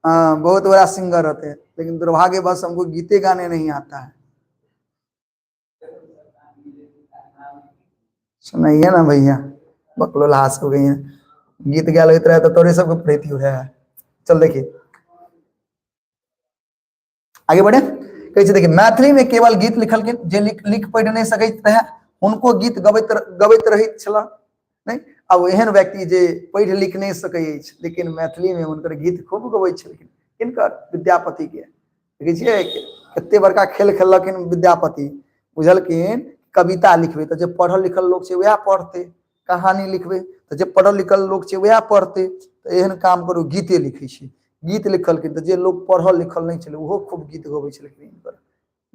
हाँ, बहुत बड़ा सिंगर रहते हैं, लेकिन दुर्भाग्यवश हमको गीते गाने नहीं आता है। सुनाइए ना भैया, बकलोल हो गई है, गीत गा लेते रहे तो तोरे सबको प्रीति हो रहा है। चल देखिए आगे बढ़े, कैसे देखिए मैथिली में केवल गीत लिखलखिन जे लिख पढ़ नहीं सकैत रहे उनको गीत गबैत रहैत छला नहीं। अब एहन व्यक्ति जे पढ़ लिख नहीं सकै अछि लेकिन मैथिली में उनकर गीत खूब गबैत छलखिन, किनकर, विद्यापति के। देखै छियै कते बड़का खेल खेललखिन विद्यापति, बुझलखिन कविता लिखबै तो जे पढ़ल लिखल लोग छै वएह पढ़ते, कहानी लिखबै तो जे पढ़ल लिखल लोग छै वएह पढ़ते। तो एहन काम करू गीते लिखै छी, गीत लिखलखिन तो जे लोग पढ़ल लिखल नहीं छलै ओहो खूब गीत गबै छलखिन,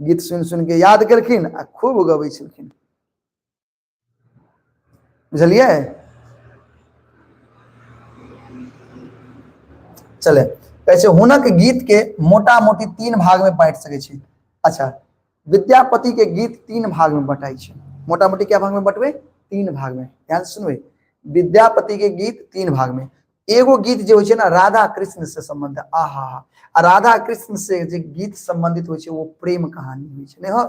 गीत सुन सुन के याद केलखिन आ खूब गबै छलखिन, बुझलिए। चले कैसे हुनक गीत के मोटा मोटी 3 भाग में बांट सके छी। अच्छा, विद्यापति के गीत 3 भाग में बटाई छै, मोटा मोटी क्या भाग में बटवे, 3 भाग में, ध्यान से सुनबे। विद्यापति के गीत 3 भाग में, एगो गीत जो होय ना राधा कृष्ण से संबंध, आहा, राधा कृष्ण से जे गीत संबंधित होय वो प्रेम कहानी होय छै, नहीं हो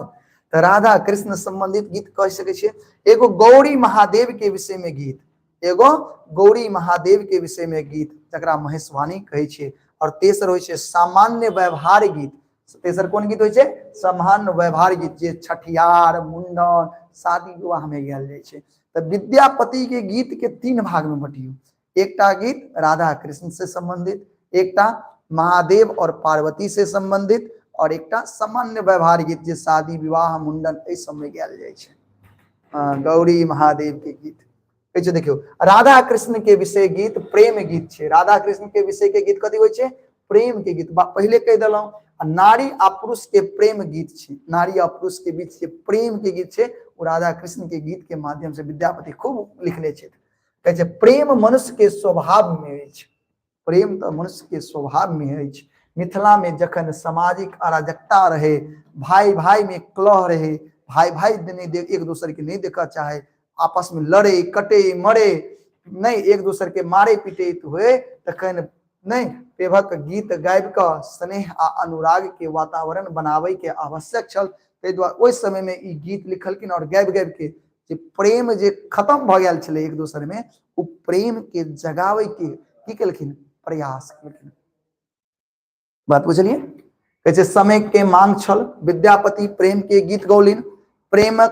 तो राधा कृष्ण संबंधित गीत कह सके छियै। एगो गौरी महादेव के विषय में गीत, एगो गौरी महादेव के विषय में गीत जकरा महेशवाणी कहे छै, और तेसर होय छै सामान्य व्यवहार गीत। तेसर कौन गीत होय छै, सामान्य व्यवहार गीत जे छठियार, मुंडन, शादी विवाह में गायल जाय छै। तो विद्यापति के गीत के 3 भाग में बटियो, एकटा गीत राधा कृष्ण से संबंधित, एकटा महादेव और पार्वती से संबंधित, और एकटा सामान्य व्यवहार गीत जे शादी विवाह मुंडन ए सब में गायल जाय छै। गौरी महादेव के गीत कैसे देखियो, राधा कृष्ण के विषय गीत प्रेम गीत छे, राधा कृष्ण के विषय के गीत कथी होय छे, प्रेम के गीत। पहले कह दिलौ नारी आ पुरुष के प्रेम गीत छे, नारी आ पुरुष के बीच के प्रेम के गीत छे, वो राधा कृष्ण के गीत के माध्यम से विद्यापति खूब लिखने छे। कहे छे प्रेम मनुष्य के स्वभाव में अछि, प्रेम तो मनुष्य के स्वभाव में अछि। मिथिला में जखन सामाजिक अराजकता रहे, भाई भाई में कलह रहे, भाई भाई एक दूसरे के नहीं देखा चाहे, आपस में लड़े कटे मरे नहीं, एक दूसरे के मारे पीटे हुए, तखन नहीं पेभक गीत गाबि क स्नेह आ अनुराग के वातावरण बनावे के आवश्यक छल। ताहि दुआरे ओहि समय में ई गीत लिखलखिन और गाबि गाबि के जे प्रेम जे खत्म भ गेल छले एक दूसरे में, उ प्रेम के जगावे के की केलखिन, प्रयास केलखिन। बात बुझलिए, कैसे समय के मांग छल, विद्यापति प्रेम के गीत गौलिन, प्रेमक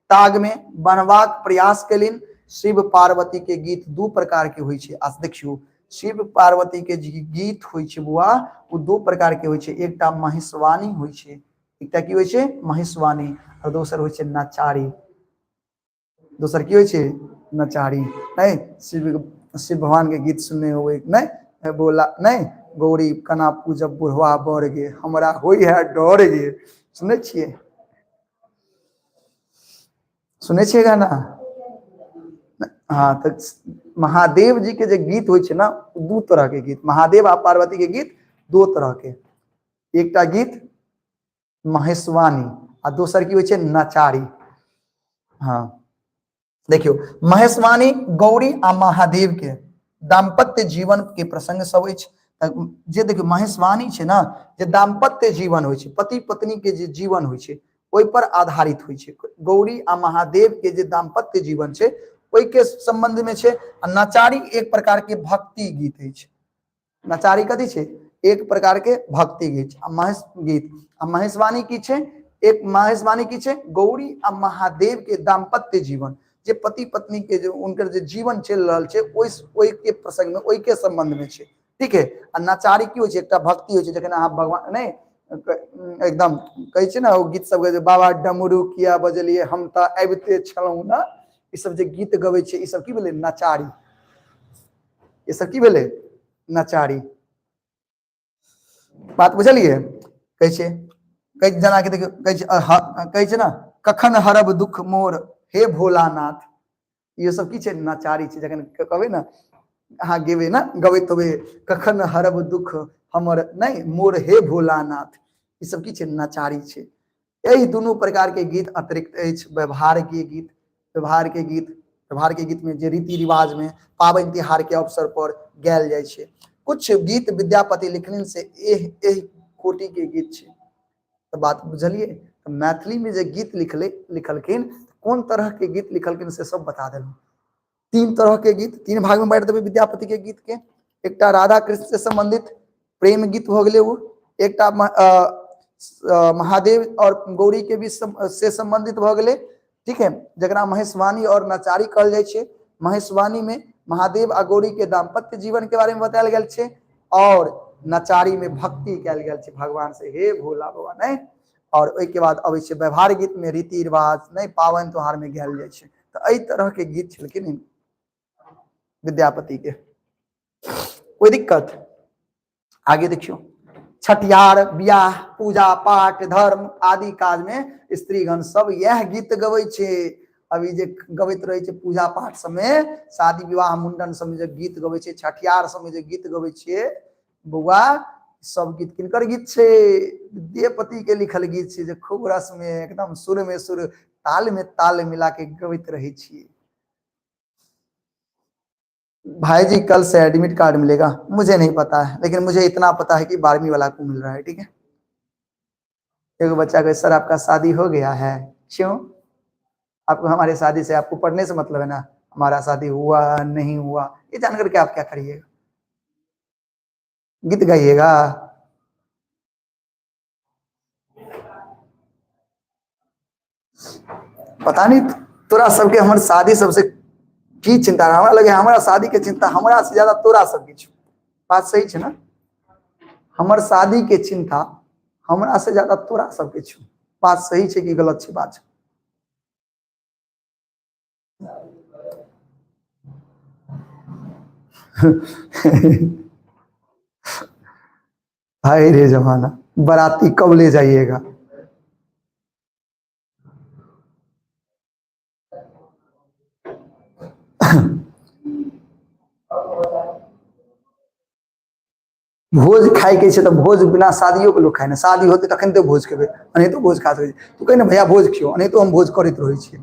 ताग में बनबाक प्रयास केलिन। शिव पार्वती के गीत 2 प्रकार के होय छै, आज देखियो शिव पार्वती के जे गीत होय छै बुआ वो 2 प्रकार के होय छै, एकटा महेशवाणी होय छै, एकटा की होय छै महेशवाणी, और दोसर होय छै नचारी। दोसर की होय छै, नचारी। नहीं शिव भगवान के गीत सुनने होवे नहीं, बोला नहीं गौरी कना पूजब बुढ़वा बर गे, हमरा होय है डर गे, सुने छिए, सुने छिए गाना। हाँ, तो महादेव जी के जो गीत होय छै ना, 2 तरह के गीत, महादेव आ पार्वती के गीत 2 तरह के, एकटा गीत महेशवाणी आ दोसर की होय छै नचारी। हाँ देखियो महेशवाणी गौरी आ महादेव के दाम्पत्य जीवन के प्रसंग सब अछि। जे देखियो महेशवाणी छै ना, जे दाम्पत्य जीवन होय छै, पति पत्नी के जे जीवन होय छै ओहि पर आधारित होय छै। गौरी आ महादेव के जे दाम्पत्य जीवन छै ओहि के संबंध में छै। नचारी एक प्रकार के भक्ति गीत अछि, नचारी कथी छै, एक प्रकार के भक्ति गीत। आ महेशवाणी की छै, एक महेशवाणी की छै, गौरी आ महादेव के दाम्पत्य जीवन, जे पति पत्नी के जो उनकर जे जीवन चल रहल छै ओहि के प्रसंग में, ओहि के संबंध में छै, ठीक है। आ नचारी की होय छै, एकटा भक्ति होय छै, जखन अहाँ भगवान नहीं एकदम कहै छै ना, वो गीत सब गए बाबा डमरू किया बजलिए हम त आबिते छलहुं ना, ई सब जे गीत गबै छै ई सब की भेलै, नचारी, ये सब की भेलै, नचारी। बात बुझलिए, कहै छै जेना कि देखियो कहै छै ना, कखन हरब दुख मोर हे भोलानाथ, ये सब की छै, नचारी छै। जखन कहबै ना अहाँ गेबै ना, गबैत होबै कखन हरब दुख हमर नहीं मोर हे भोलानाथ, ई सब की छै, नचारी छै। यही दुनू प्रकार के गीत अतिरिक्त अछि व्यवहार के गीत, व्यवहार के गीत व्यवहार के गीत में जे रीति रिवाज में पाबनि तिहार के अवसर पर गायल जाय छै। कुछ गीत विद्यापति लिखलिन से एह कोटि के गीत छै। तो बात बुझलिए। तो मैथिली में जे गीत लिखलखिन कोन तरह के गीत लिखलखिन से सब बता देलहुं। 3 तरह के गीत, 3 भाग में बांटि देबै विद्यापति के गीत के। एकटा राधा कृष्ण से संबंधित प्रेम गीत भ गेलै, वो एकटा महादेव और गौरी के बीच से संबंधित भ गेलै, ठीक है, जकरा महेशवाणी और नचारी कहल जाय छै। महेशवाणी में महादेव आ गौरी के दाम्पत्य जीवन के बारे में बतायल गेल छै, और नचारी में भक्ति कयल गेल छै भगवान से, हे भोला बाबा नहीं। और ओहि के बाद अबै छै व्यवहार गीत में रीति रिवाज नहीं पावन त्योहार में गायल जाय छै। तो एहि तरह के गीत छलखिन विद्यापति के। कोई दिक्कत? आगे देखियो, छठियार, बियाह, पूजा पाठ, धर्म आदि काज में स्त्रीगण सब यह गीत गबै छै। अभी जे गबैत रहे छै पूजा पाठ समय, शादी विवाह मुंडन समय जे गीत गबै छै, छठियार समय जे गीत गबै छै बउआ, सब गीत किनकर गीत छै? विद्यापति के लिखल गीत छै, जे खूब रस में एकदम सुर में सुर, ताल में ताल मिला के गबैत रहे छिए। भाई जी कल से एडमिट कार्ड मिलेगा, मुझे नहीं पता है, लेकिन मुझे इतना पता है कि 12वीं वाला को मिल रहा है, ठीक है। एक बच्चा को, सर आपका शादी हो गया है, क्यों? आपको हमारे शादी से, आपको पढ़ने से मतलब है ना, हमारा शादी हुआ नहीं हुआ ये जानकर के आप क्या करिएगा? गीत गाइएगा? पता नहीं तोरा सबके हमर शादी सबसे की चिंता, हमरा लगे हमारा शादी के चिंता हमरा से ज्यादा तोरा सबके छौ। बात सही है ना? हमर शादी के चिंता हमरा से ज्यादा तोरा सबके छौ। बात सही है कि गलत है बात? हाय रे जमाना, बाराती कब ले जाइएगा? भोज खाए के छै तो भोज बिना शादियों के लोग खाए ना, शादी होते तखन तो भोज खेबे, नहीं तो भोज खा सकै। तू कहे ना भैया भोज खियो, नहीं तो हम भोज करैत रहै छियै।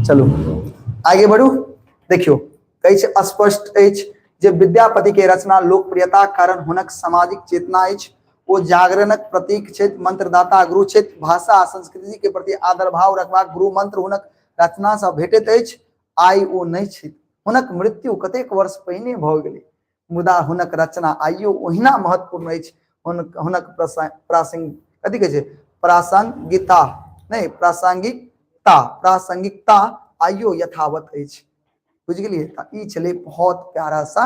चलो आगे बढ़ू। देखियो कहे छै स्पष्ट अछि जे विद्यापति के रचना लोकप्रियता कारण हुनक सामाजिक चेतना अछि। वो जागरणक प्रतीक छथि, मंत्रदाता गुरु छथि, भाषा आ संस्कृति के प्रति आदर भाव रखबाक गुरु मंत्र हुनक रचना से भेटैत अछि। आई ओ नहीं छथि, हुनक मृत्यु कतेक वर्ष पहिने भ गेलै, मुदा हुनक रचना आइयो ओहिना महत्वपूर्ण अछि। हुनक कथी कहै छै, प्रासंगिकता नहीं, प्रासंगिकता आइयो यथावत अछि। बुझ गेलिए? ई छलै बहुत प्यारा सा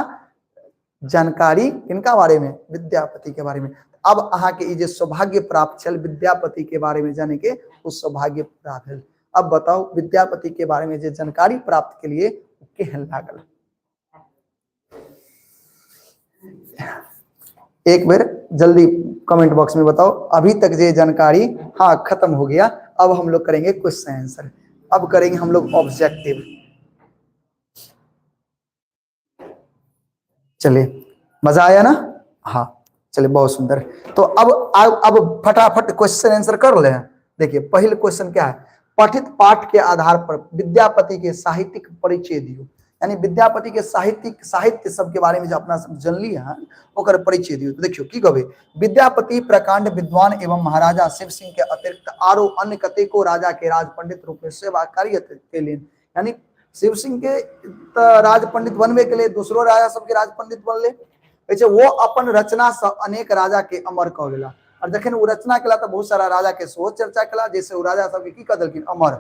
जानकारी इनका बारे में, विद्यापति के बारे में। अब अहाँ के ई जे सौभाग्य प्राप्त छल विद्यापति के बारे में जाने के, उस सौभाग्य प्राप्त है। अब बताओ विद्यापति के बारे में जो जानकारी प्राप्त के लिए केहन लागल? एक बार जल्दी कमेंट बॉक्स में बताओ। अभी तक ये जानकारी हाँ खत्म हो गया। अब हम लोग करेंगे क्वेश्चन आंसर, अब करेंगे हम लोग ऑब्जेक्टिव। चलिए मजा आया ना? हाँ चलिए बहुत सुंदर। तो अब फटाफट क्वेश्चन आंसर कर ले। देखिए पहले क्वेश्चन क्या है, पठित पाठ के आधार पर विद्यापति के साहित्यिक परिचय दियो। यानी विद्यापति के साहित्य सब के बारे में जो अपना सब जानली है ओकर परिचय दियो। तो देखियो की कहबे, विद्यापति प्रकांड विद्वान एवं महाराजा शिव सिंह के अतिरिक्त आरो अन्य कतेको राजा के राज पंडित रूप में सेवा कार्य केलिन। यानी शिव सिंह के राज पंडित बनबे के लिए दूसरो राजा सबके राज पंडित बनले। वो अपन रचना से अनेक राजा के अमर कह गेला। और जखन वो रचना केला तो बहुत सारा राजा के सेहो चर्चा केला, जैसे वो राजा सबके की कह देलखिन, अमर।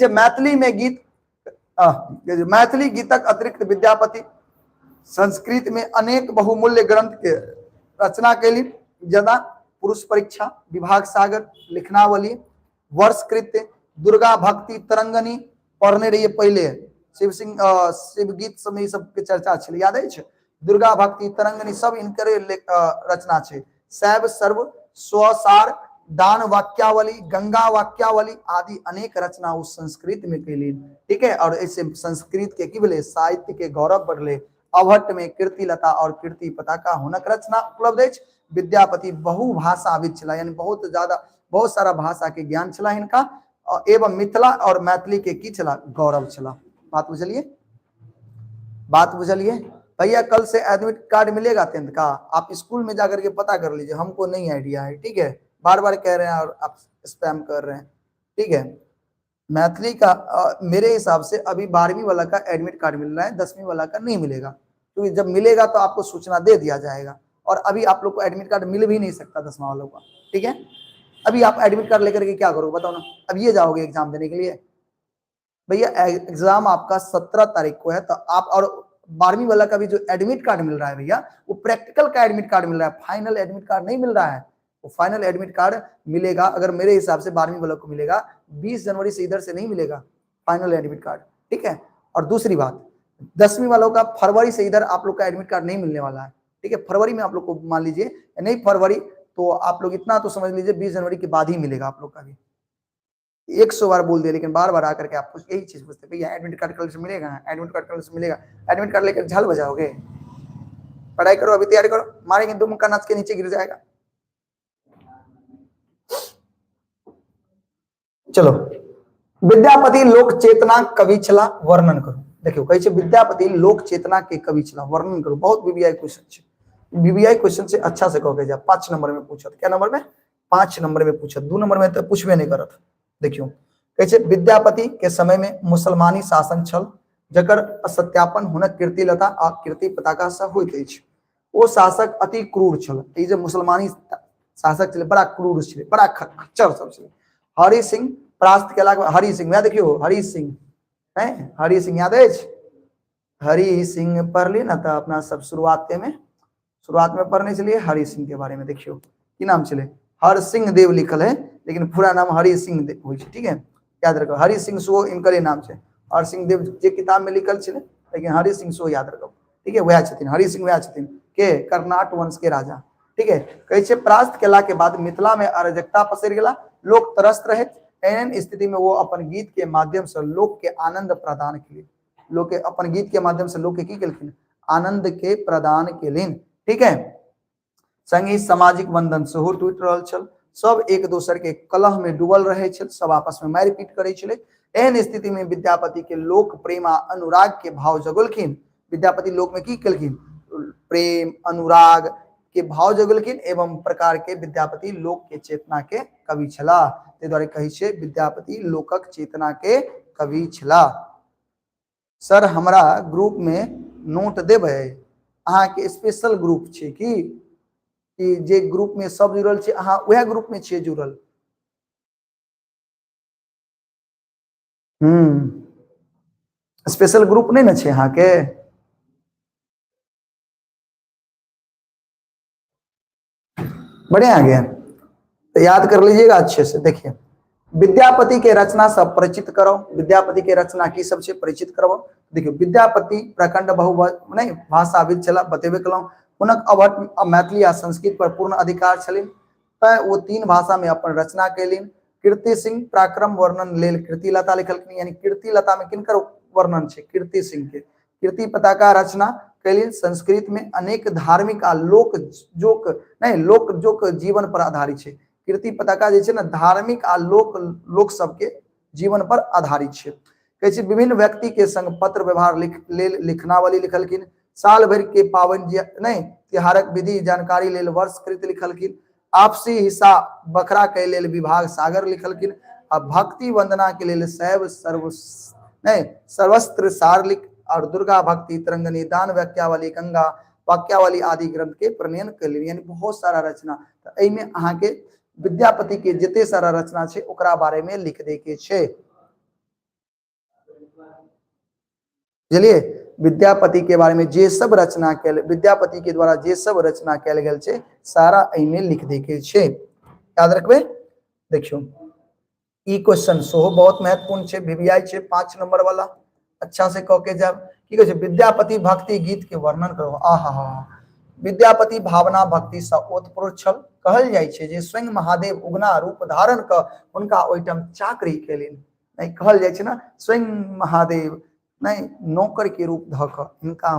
मैथिली में गीत, मैथिली गीतक अतिरिक्त विद्यापति संस्कृत में अनेक बहुमूल्य ग्रंथ के रचना कैली, जना पुरुष परीक्षा, विभाग सागर, लिखनावली, वर्षकृत्य, दुर्गा भक्ति तरंगनी पढ़ने रहिए पहले। शिव गीत समय सब के चर्चा छे, याद है? दुर्गा भक्ति तरंगनी सब इनकरे रचना छे। शैव सर्व, स्वसार, दान वाक्यावली, गंगा वाक्यावली आदि अनेक रचना उस संस्कृत में कैली, ठीक है। और ऐसे संस्कृत के की बोले साहित्य के गौरव बढ़ले। अभट्ट में कीर्तिलता और कीर्ति पताका हुनक रचना उपलब्ध है। विद्यापति बहुभाषाविद छला, यानी बहुत ज्यादा बहुत सारा भाषा के ज्ञान छला हिनका एवं मिथिला और मैथिली के की छला गौरव छला। बात बुझलिए, बात बुझलिए भैया। कल से एडमिट कार्ड मिलेगा 10th का, आप स्कूल में जाकर के पता कर लीजिए, हमको नहीं आइडिया है, ठीक है। बार बार कह रहे हैं और आप स्पैम कर रहे हैं, ठीक है। मैथिली का मेरे हिसाब से अभी 12वीं वाला का एडमिट कार्ड मिल रहा है, 10वीं वाला का नहीं मिलेगा, क्योंकि जब मिलेगा तो आपको सूचना दे दिया जाएगा। और अभी आप लोग को एडमिट कार्ड मिल भी नहीं सकता 10वां वालों का, ठीक है। अभी आप एडमिट कार्ड लेकर के क्या करोगे बताओ ना, अब ये जाओगे एग्जाम देने के लिए। भैया एग्जाम आपका 17 तारीख को है, तो आप और 12वीं वाला का भी जो एडमिट कार्ड मिल रहा है भैया, वो प्रैक्टिकल का एडमिट कार्ड मिल रहा है, फाइनल एडमिट कार्ड नहीं मिल रहा है। वो फाइनल एडमिट कार्ड मिलेगा अगर मेरे हिसाब से 12वीं वालों को मिलेगा 20 जनवरी से, इधर से नहीं मिलेगा फाइनल एडमिट कार्ड, ठीक है। और दूसरी बात, 10वीं वालों का फरवरी से इधर आप लोग का एडमिट कार्ड नहीं मिलने वाला है, ठीक है। फरवरी में आप लोग को मान लीजिए, नहीं फरवरी तो आप लोग इतना तो समझ लीजिए 20 जनवरी के बाद ही मिलेगा आप लोग का भी। 100 बार बोल दिया, लेकिन बार बार आकर के आपको यही चीज पूछते भैया एडमिट कार्ड कल से मिलेगा, एडमिट कार्ड कल से मिलेगा। एडमिट कार्ड लेकर झाल बजाओगे? पढ़ाई करो, अभी तैयारी करो, मारेंगे दो मुक्का नाच के नीचे गिर जाएगा। चलो, विद्यापति लोक चेतना कवि छला, वर्णन करो। देखियो कहे विद्यापति लोक चेतना के कवि छला, वर्णन करो। बहुत बीबीआई क्वेश्चन, बीबीआई क्वेश्चन से अच्छा से कहोगे जा। 5 नंबर में पूछा, क्या नंबर में? 5 नंबर में पूछा, 2 नंबर में तो पूछबे नहीं करत। देखियो कहे विद्यापति के समय में मुसलमानी शासन छल, जकर सत्यापन हुनक कीर्तिलता आ कीर्ति पताका से होइत अछि। ओ शासक अति क्रूर छल। ई जे मुसलमानी शासक छले बड़ा क्रूर छले, बड़ा खच्चर सब छले। हरि सिंह परास्त केला, हरि सिंह याद देखियो, हरि सिंह है, हरि सिंह याद है? हरि सिंह पढ़ ली ना, तो अपना सब शुरुआत में पढ़ने चलिए हरि सिंह के बारे में। देखियो की नाम चले, हर सिंह देव लिखल है, लेकिन पूरा नाम हरि सिंह देव हो, ठीक है। याद रखो, हरि सिंह सो इनकर नाम है। हर सिंह देव जे किताब में लिखल छे, लेकिन हरि सिंह सो याद रखो, ठीक है। वह छथिन हरि सिंह, वह छथिन के कर्नाट वंश के राजा, ठीक है। कहे परास्त केला के बाद मिथिला में अराजकता पसर गेला, लोग तरस्त रहे। एहन स्थिति में वो अपन गीत के माध्यम से लोक के आनंद प्रदान के लिए, लोग के अपन गीत के माध्यम से लोग के की केलखिन, आनंद के प्रदान के लिए, ठीक है। संगी सामाजिक बंधन सेहो टूट रहल छल, सब एक दोसर के कलह में डूबल रहे छल, सब आपस में मारि पीट करे छले। एहन स्थिति में विद्यापति के लोक प्रेम अनुराग के भाव जगलखिन। विद्यापति लोक में की केलखिन, प्रेम अनुराग के भाव जगलखिन, एवं प्रकार के विद्यापति लोक के चेतना के कवि छला। ते द्वारे कही छे विद्यापति लोकक चेतना के कवि छला। सर हमरा ग्रुप में नोट देबै, अहाँ के स्पेशल ग्रुप छे कि जे ग्रुप में सब जुड़ल छे, अहाँ वह ग्रुप में छे जुड़ल। स्पेशल ग्रुप नहीं ना छे अहाँ के? बढ़िया आ गया, तो याद कर लीजिएगा अच्छे से। देखिए विद्यापति के रचना सब परिचित करो, विद्यापति के रचना की सबसे परिचित करो। देखियो विद्यापति प्रखंड बहु नहीं भाषाविद छला, बतेबे कलौ। हुनक अवध मैथिली आ संस्कृत पर पूर्ण अधिकार छलिन, तै वो 3 भाषा में अपन रचना कैलिन। कीर्ति सिंह पराक्रम वर्णन लेल कीर्ति लता लिखलखिन, यानी कीर्ति लता में किनकर वर्णन छे? कीर्ति सिंह के। कीर्ति पताका रचना कैलिन। संस्कृत में अनेक धार्मिक आ लोक जोक जीवन पर आधारित छे। कीर्ति पताका जे छे ना, धार्मिक आ लोक सबके जीवन पर आधारित छे। कहे छे विभिन्न व्यक्ति के संग पत्र व्यवहार लिखनावली लिखलखिन। साल भर के पावन नहीं त्योहारक विधि जानकारी लेल वर्षकृत लिखलखिन। आपसी हिस्सा बखरा के लेल विभाग सागर लिखलखिन। आ भक्ति वंदना के लेल शैव सर्वस्त्र सार लिख, और दुर्गा भक्ति तरंगनी दान वाक्यावली गंगा वाक्यावली आदि ग्रंथ के प्रणयन कैलिन। यानी बहुत सारा रचना। तो एमे अहाँ के विद्यापति के जते सारा रचना छे ओकरा बारे में लिख दे के छे। चलिए विद्यापति के बारे में जे सब रचना कैल, विद्यापति के द्वारा जे सब रचना कैल गेल छे सारा एमे लिख दे के छे। याद रखबे। देखियो ई क्वेश्चन सोहो बहुत महत्वपूर्ण छे, बीबीआई छे 5 नंबर वाला। अच्छा से कह के जब की कहे छे विद्यापति भक्ति गीत के वर्णन करो। आहा, विद्यापति भावना भक्ति से ओतप्रोत छल। कहल जाय छे जे स्वयं महादेव उगना रूप धारण क उनका ओइटम चाकरी केलिन। नहीं कहल जाय छे ना, स्वयं महादेव नहीं नौकर के रूप धक इनका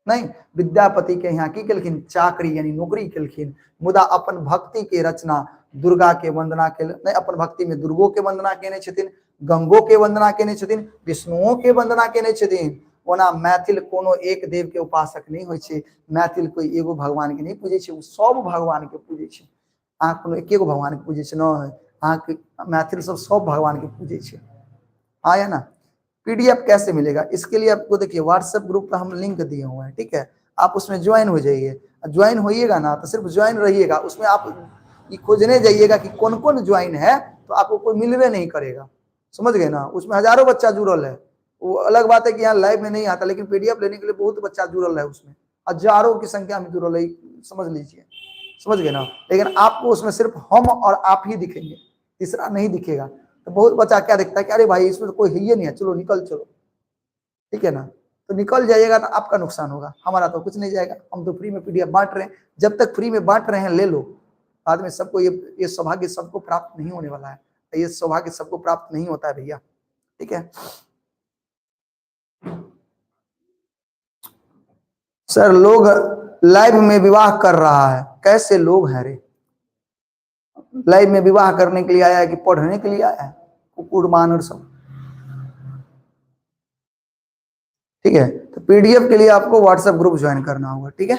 नहीं, विद्यापति के यहाँ की केलखिन चाकरी यानी नौकरी केलखिन, मुदा अपन भक्ति के रचना दुर्गा के वंदना के नहीं, अपन भक्ति में दुर्गो के वंदना केने छथिन, गंगो के वंदना केने छथिन, विष्णुओं के वंदना केने छथिन। ओना मैथिल कोनो एक देव के उपासक नहीं होय छै, मैथिल कोई एगो भगवान के नहीं पूजे छै, सब भगवान के पूजे छै। अहाँ कोनो एकेगो भगवान के पूजे छै न, अहाँ के मैथिल सब भगवान के पूजे छै। आया ना। पीडीएफ कैसे मिलेगा, इसके लिए आपको देखिए व्हाट्सएप ग्रुप का हम लिंक दिए हुए हैं, ठीक है, आप उसमें ज्वाइन हो जाइए। ज्वाइन होइएगा ना तो सिर्फ ज्वाइन रहिएगा, उसमें आप ये खोजने जाइएगा कि कौन कौन ज्वाइन है, तो आपको कोई मिलवे नहीं करेगा, समझ गए ना। उसमें हजारों बच्चा जुड़ल है, वो अलग बात है कि यहाँ लाइव में नहीं आता, लेकिन पीडीएफ लेने के लिए बहुत बच्चा जुड़ल है, उसमें हजारों की संख्या में जुड़ल है, समझ लीजिए, समझ गए ना। लेकिन आपको उसमें सिर्फ हम और आप ही दिखेंगे, तीसरा नहीं दिखेगा। तो बहुत बच्चा क्या दिखता है कि अरे भाई इसमें तो कोई है ही नहीं है, चलो निकल चलो, ठीक है ना। तो निकल जाइएगा तो आपका नुकसान होगा, हमारा तो कुछ नहीं जाएगा, हम तो फ्री में पीडीएफ बांट रहे हैं। जब तक फ्री में बांट रहे हैं ले लो, बाद में सबको ये सौभाग्य सबको प्राप्त नहीं होने वाला है, ये सौभाग्य सबको प्राप्त नहीं होता है भैया, ठीक है। सर लोग लाइव में विवाह कर रहा है, कैसे लोग हैं रे, लाइव में विवाह करने के लिए आया है कि पढ़ने के लिए आया है, कुकुर मानर सब, ठीक है। तो पीडीएफ के लिए आपको व्हाट्सएप ग्रुप ज्वाइन करना होगा, ठीक है।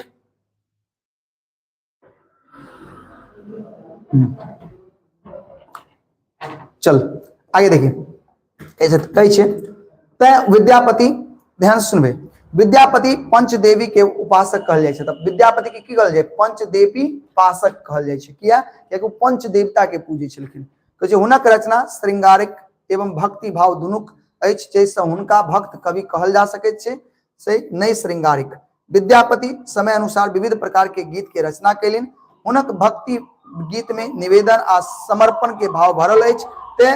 चल आगे देखिए, ऐसे कही छे तै विद्यापति, ध्यान से सुनबे, विद्यापति पंचदेवी के उपासक कहल जाय छै। तब विद्यापति के की कहल जाय, पंचदेवी उपासक कहल जाय छै। किया, कियाकि वो पंच देवता के पूजे छलखिन। कहे छै हुनक रचना श्रृंगारिक एवं भक्ति भाव दुनुक अछि, जैसे हुनका भक्त कवि कहल जा सकैत छै, से नहीं श्रृंगारिक। विद्यापति समय अनुसार विविध प्रकार के गीत के रचना केलिन, हुनक भक्ति गीत में निवेदन आ समर्पण के भाव भरल अछि, ते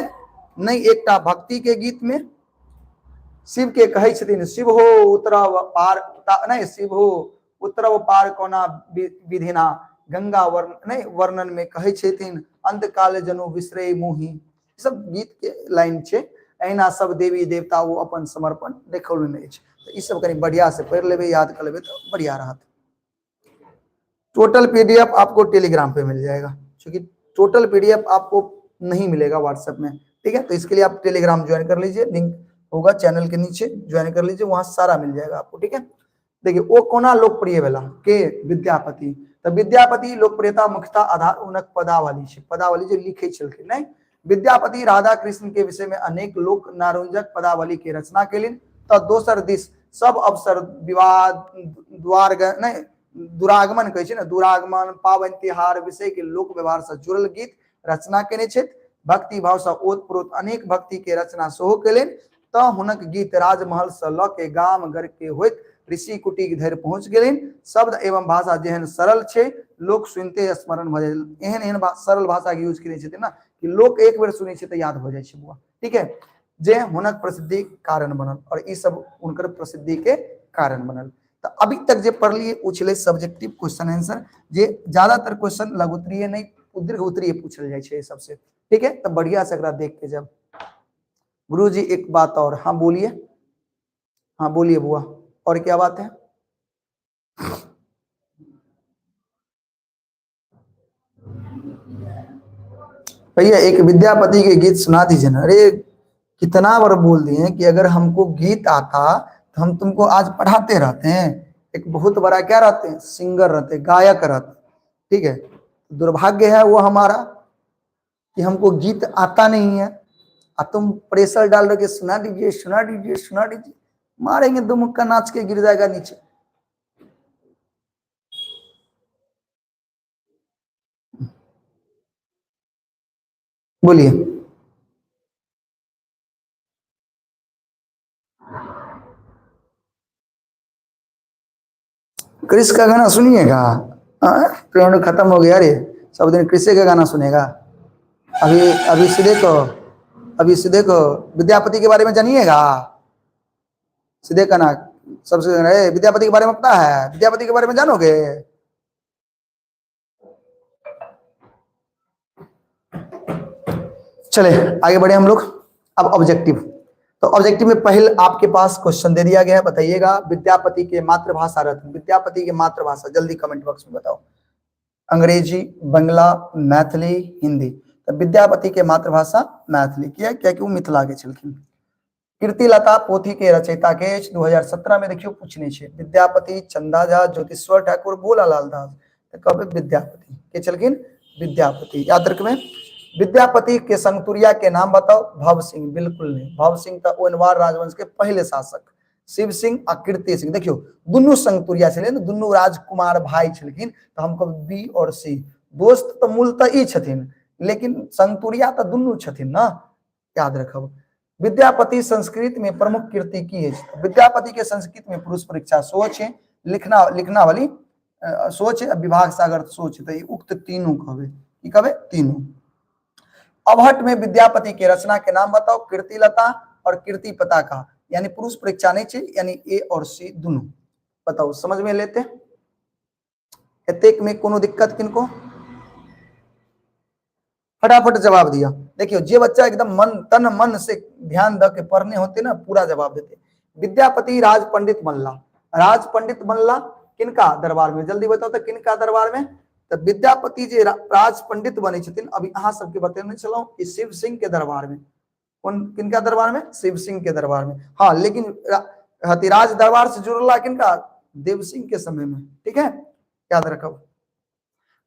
नहीं एकटा भक्ति के गीत में शिव के कहे छथिन शिव हो उतरव पार, नहीं शिव हो उतरव पार कोना विधिना, गंगा वर्ण नहीं वर्णन में कहे छथिन अंत काल जनु विसरे मोहि, सब गीत के लाइन छे। अहिना सब देवी देवता वो अपन समर्पण देखौलनि अछि। तो इस सब कनी बढ़िया से पढ़ लेबे, याद कर लेबे तो बढ़िया रहत। टोटल पीडीएफ आपको टेलीग्राम पे मिल जाएगा, क्योंकि टोटल पीडीएफ आपको नहीं मिलेगा व्हाट्सएप में, ठीक है। तो इसके लिए आप टेलीग्राम ज्वाइन कर लीजिए, लिंक होगा चैनल के नीचे, ज्वाइन कर लीजिए, वहां सारा मिल जाएगा आपको, ठीक है। देखिए वो कोना लोकप्रिय भेला के विद्यापति, तो विद्यापति लोकप्रियता मुख्यतः आधार उनक पदावली छे, पदावली जो लिखे छलखिन नहीं। विद्यापति राधा कृष्ण के विषय में अनेक लोक नारोंजक पदावली के रचना केलिन। तो दोसर दिस सब अवसर विवाह द्वार नहीं दुरागमन कहे छै ना, दुरागमन पावन त्योहार विषय के लोक व्यवहार से जुड़ल गीत रचना केने छथि। भक्ति भाव से ओतप्रोत अनेक भक्ति के रचना सेहो केलनि। तो हुनक गीत राजमहल से ल के गाम घर के होइत ऋषि कुटी धरि पहुंच गेलनि। शब्द एवं भाषा जेहन सरल छे, लोक सुनते स्मरण भ जाय, एहन एहन सरल भाषा के यूज करे छथिन ना कि लोक एक बेर सुनै छै त याद भ जाय छै बुआ, ठीक है। जे हुनक प्रसिद्धि कारण बनल, और ई सब उनकर प्रसिद्धि के कारण बनल। तो अभी तक जे पढ़लिए उछले सब्जेक्टिव क्वेश्चन आंसर, जे ज्यादातर क्वेश्चन लघु उत्तरीय नहीं दीर्घ उत्तरीय पूछल जाय छै सबसे, ठीक है। तो बढ़िया से एकरा देख के जब गुरु जी एक बात और, हाँ बोलिए, हाँ बोलिए बुआ, और क्या बात है। भैया एक विद्यापति के गीत सुना दीजिए ना। अरे कितना बार बोल दिए कि अगर हमको गीत आता तो हम तुमको आज पढ़ाते रहते हैं। एक बहुत बड़ा क्या रहते हैं, सिंगर रहते, गायक रहते, ठीक है। दुर्भाग्य है वो हमारा कि हमको गीत आता नहीं है, और तुम प्रेशर डाल रहे सुना दीजिए सुना दीजिए सुना दीजिए, मारेंगे दो मुक्का नाच के गिर जाएगा नीचे। बोलिए। क्रिस का गाना सुनिएगा, ट्रेंड खत्म हो गया रे, सब दिन क्रिसे का गाना सुनेगा। अभी अभी सीधे को, अभी सीधे को विद्यापति के बारे में जानिएगा, सीधे का ना सबसे विद्यापति के बारे में पता है, विद्यापति के बारे में जानोगे। चले आगे बढ़े हम लोग। अब ऑब्जेक्टिव, तो ऑब्जेक्टिव में पहले आपके पास क्वेश्चन दे दिया गया है, बताइएगा विद्यापति के मातृभाषा रत्न, विद्यापति के मातृभाषा जल्दी कमेंट बॉक्स में बताओ। अंग्रेजी, बंगला, मैथिली, हिंदी। तो विद्यापति के मातृभाषा मैथिली किया, क्या कि वो मिथिला के छलखिन। कीर्तिलता पोथी के रचयिता के 2017 में देखियो पूछने छे, विद्यापति, चंदा झा, ज्योतिश्वर ठाकुर, भोलालाल दास। तो कब विद्यापति के छलखिन, विद्यापति। याद रखबे। विद्यापति के संगतुरिया के नाम बताओ। भव सिंह, बिल्कुल नहीं, भव सिंह तो ओनवार राजवंश के पहले शासक। शिव सिंह आ कीर्ति सिंह, देखियो दुनू संगतुरिया छले, दुनू राजकुमार भाई छलखिन। तो हम कहब बी और सी। दोस्त तो मूलतः ई छथिन, लेकिन संगतुरिया तो दुनू छथिन ना, याद रखब। विद्यापति संस्कृत में प्रमुख कृति की है। विद्यापति के संस्कृत में पुरुष परीक्षा सोच है, लिखना वाली सोच है, विभाग सागर सोच है। तो उक्त तीनों कहबे, की कहबे, तीनों। अवहट में विद्यापति के रचना के नाम बताओ। कीर्तिलता और कीर्ति पताका, यानी पुरुष परीक्षा नहीं चाहिए, यानी ए और सी दोनों। बताओ, समझ में लेते हैं एतेक में कोनो दिक्कत किनको? फटाफट जवाब दिया। देखियो जे बच्चा एकदम मन तन मन से ध्यान द के पढ़ने होते ना, पूरा जवाब देते। विद्यापति राज पंडित बनला। राज पंडित बनला किनका दरबार में? जल्दी बताओ तो किनका दरबार में? तो विद्यापति जी राज पंडित बने छथिन, अभी अहाँ सबके बतेने चलो कि शिव सिंह के दरबार में। कौन किनका दरबार में? शिव सिंह के दरबार में। हाँ, लेकिन हतिराज दरबार से जुड़ला किनका? देव सिंह के समय में। ठीक है, याद रखो।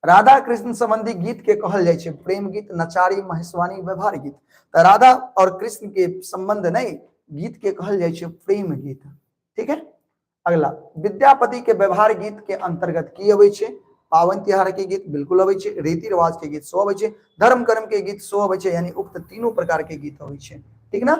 राधा कृष्ण संबंधी गीत के कहल जाय छे प्रेम गीत, नचारी, महेशवाणी, व्यवहार गीत। तो राधा और कृष्ण के संबंध नहीं, गीत के कहल जाय छे प्रेम गीत। ठीक है। अगला, विद्यापति के व्यवहार गीत के अंतर्गत की अबै छे? पावन त्योहार के गीत बिल्कुल अबै छे, रीति रिवाज के गीत सो अबै छे, धर्म कर्म के गीत सो अबै छे, यानी उक्त तीनों प्रकार के गीत अबै छे। ठीक ना।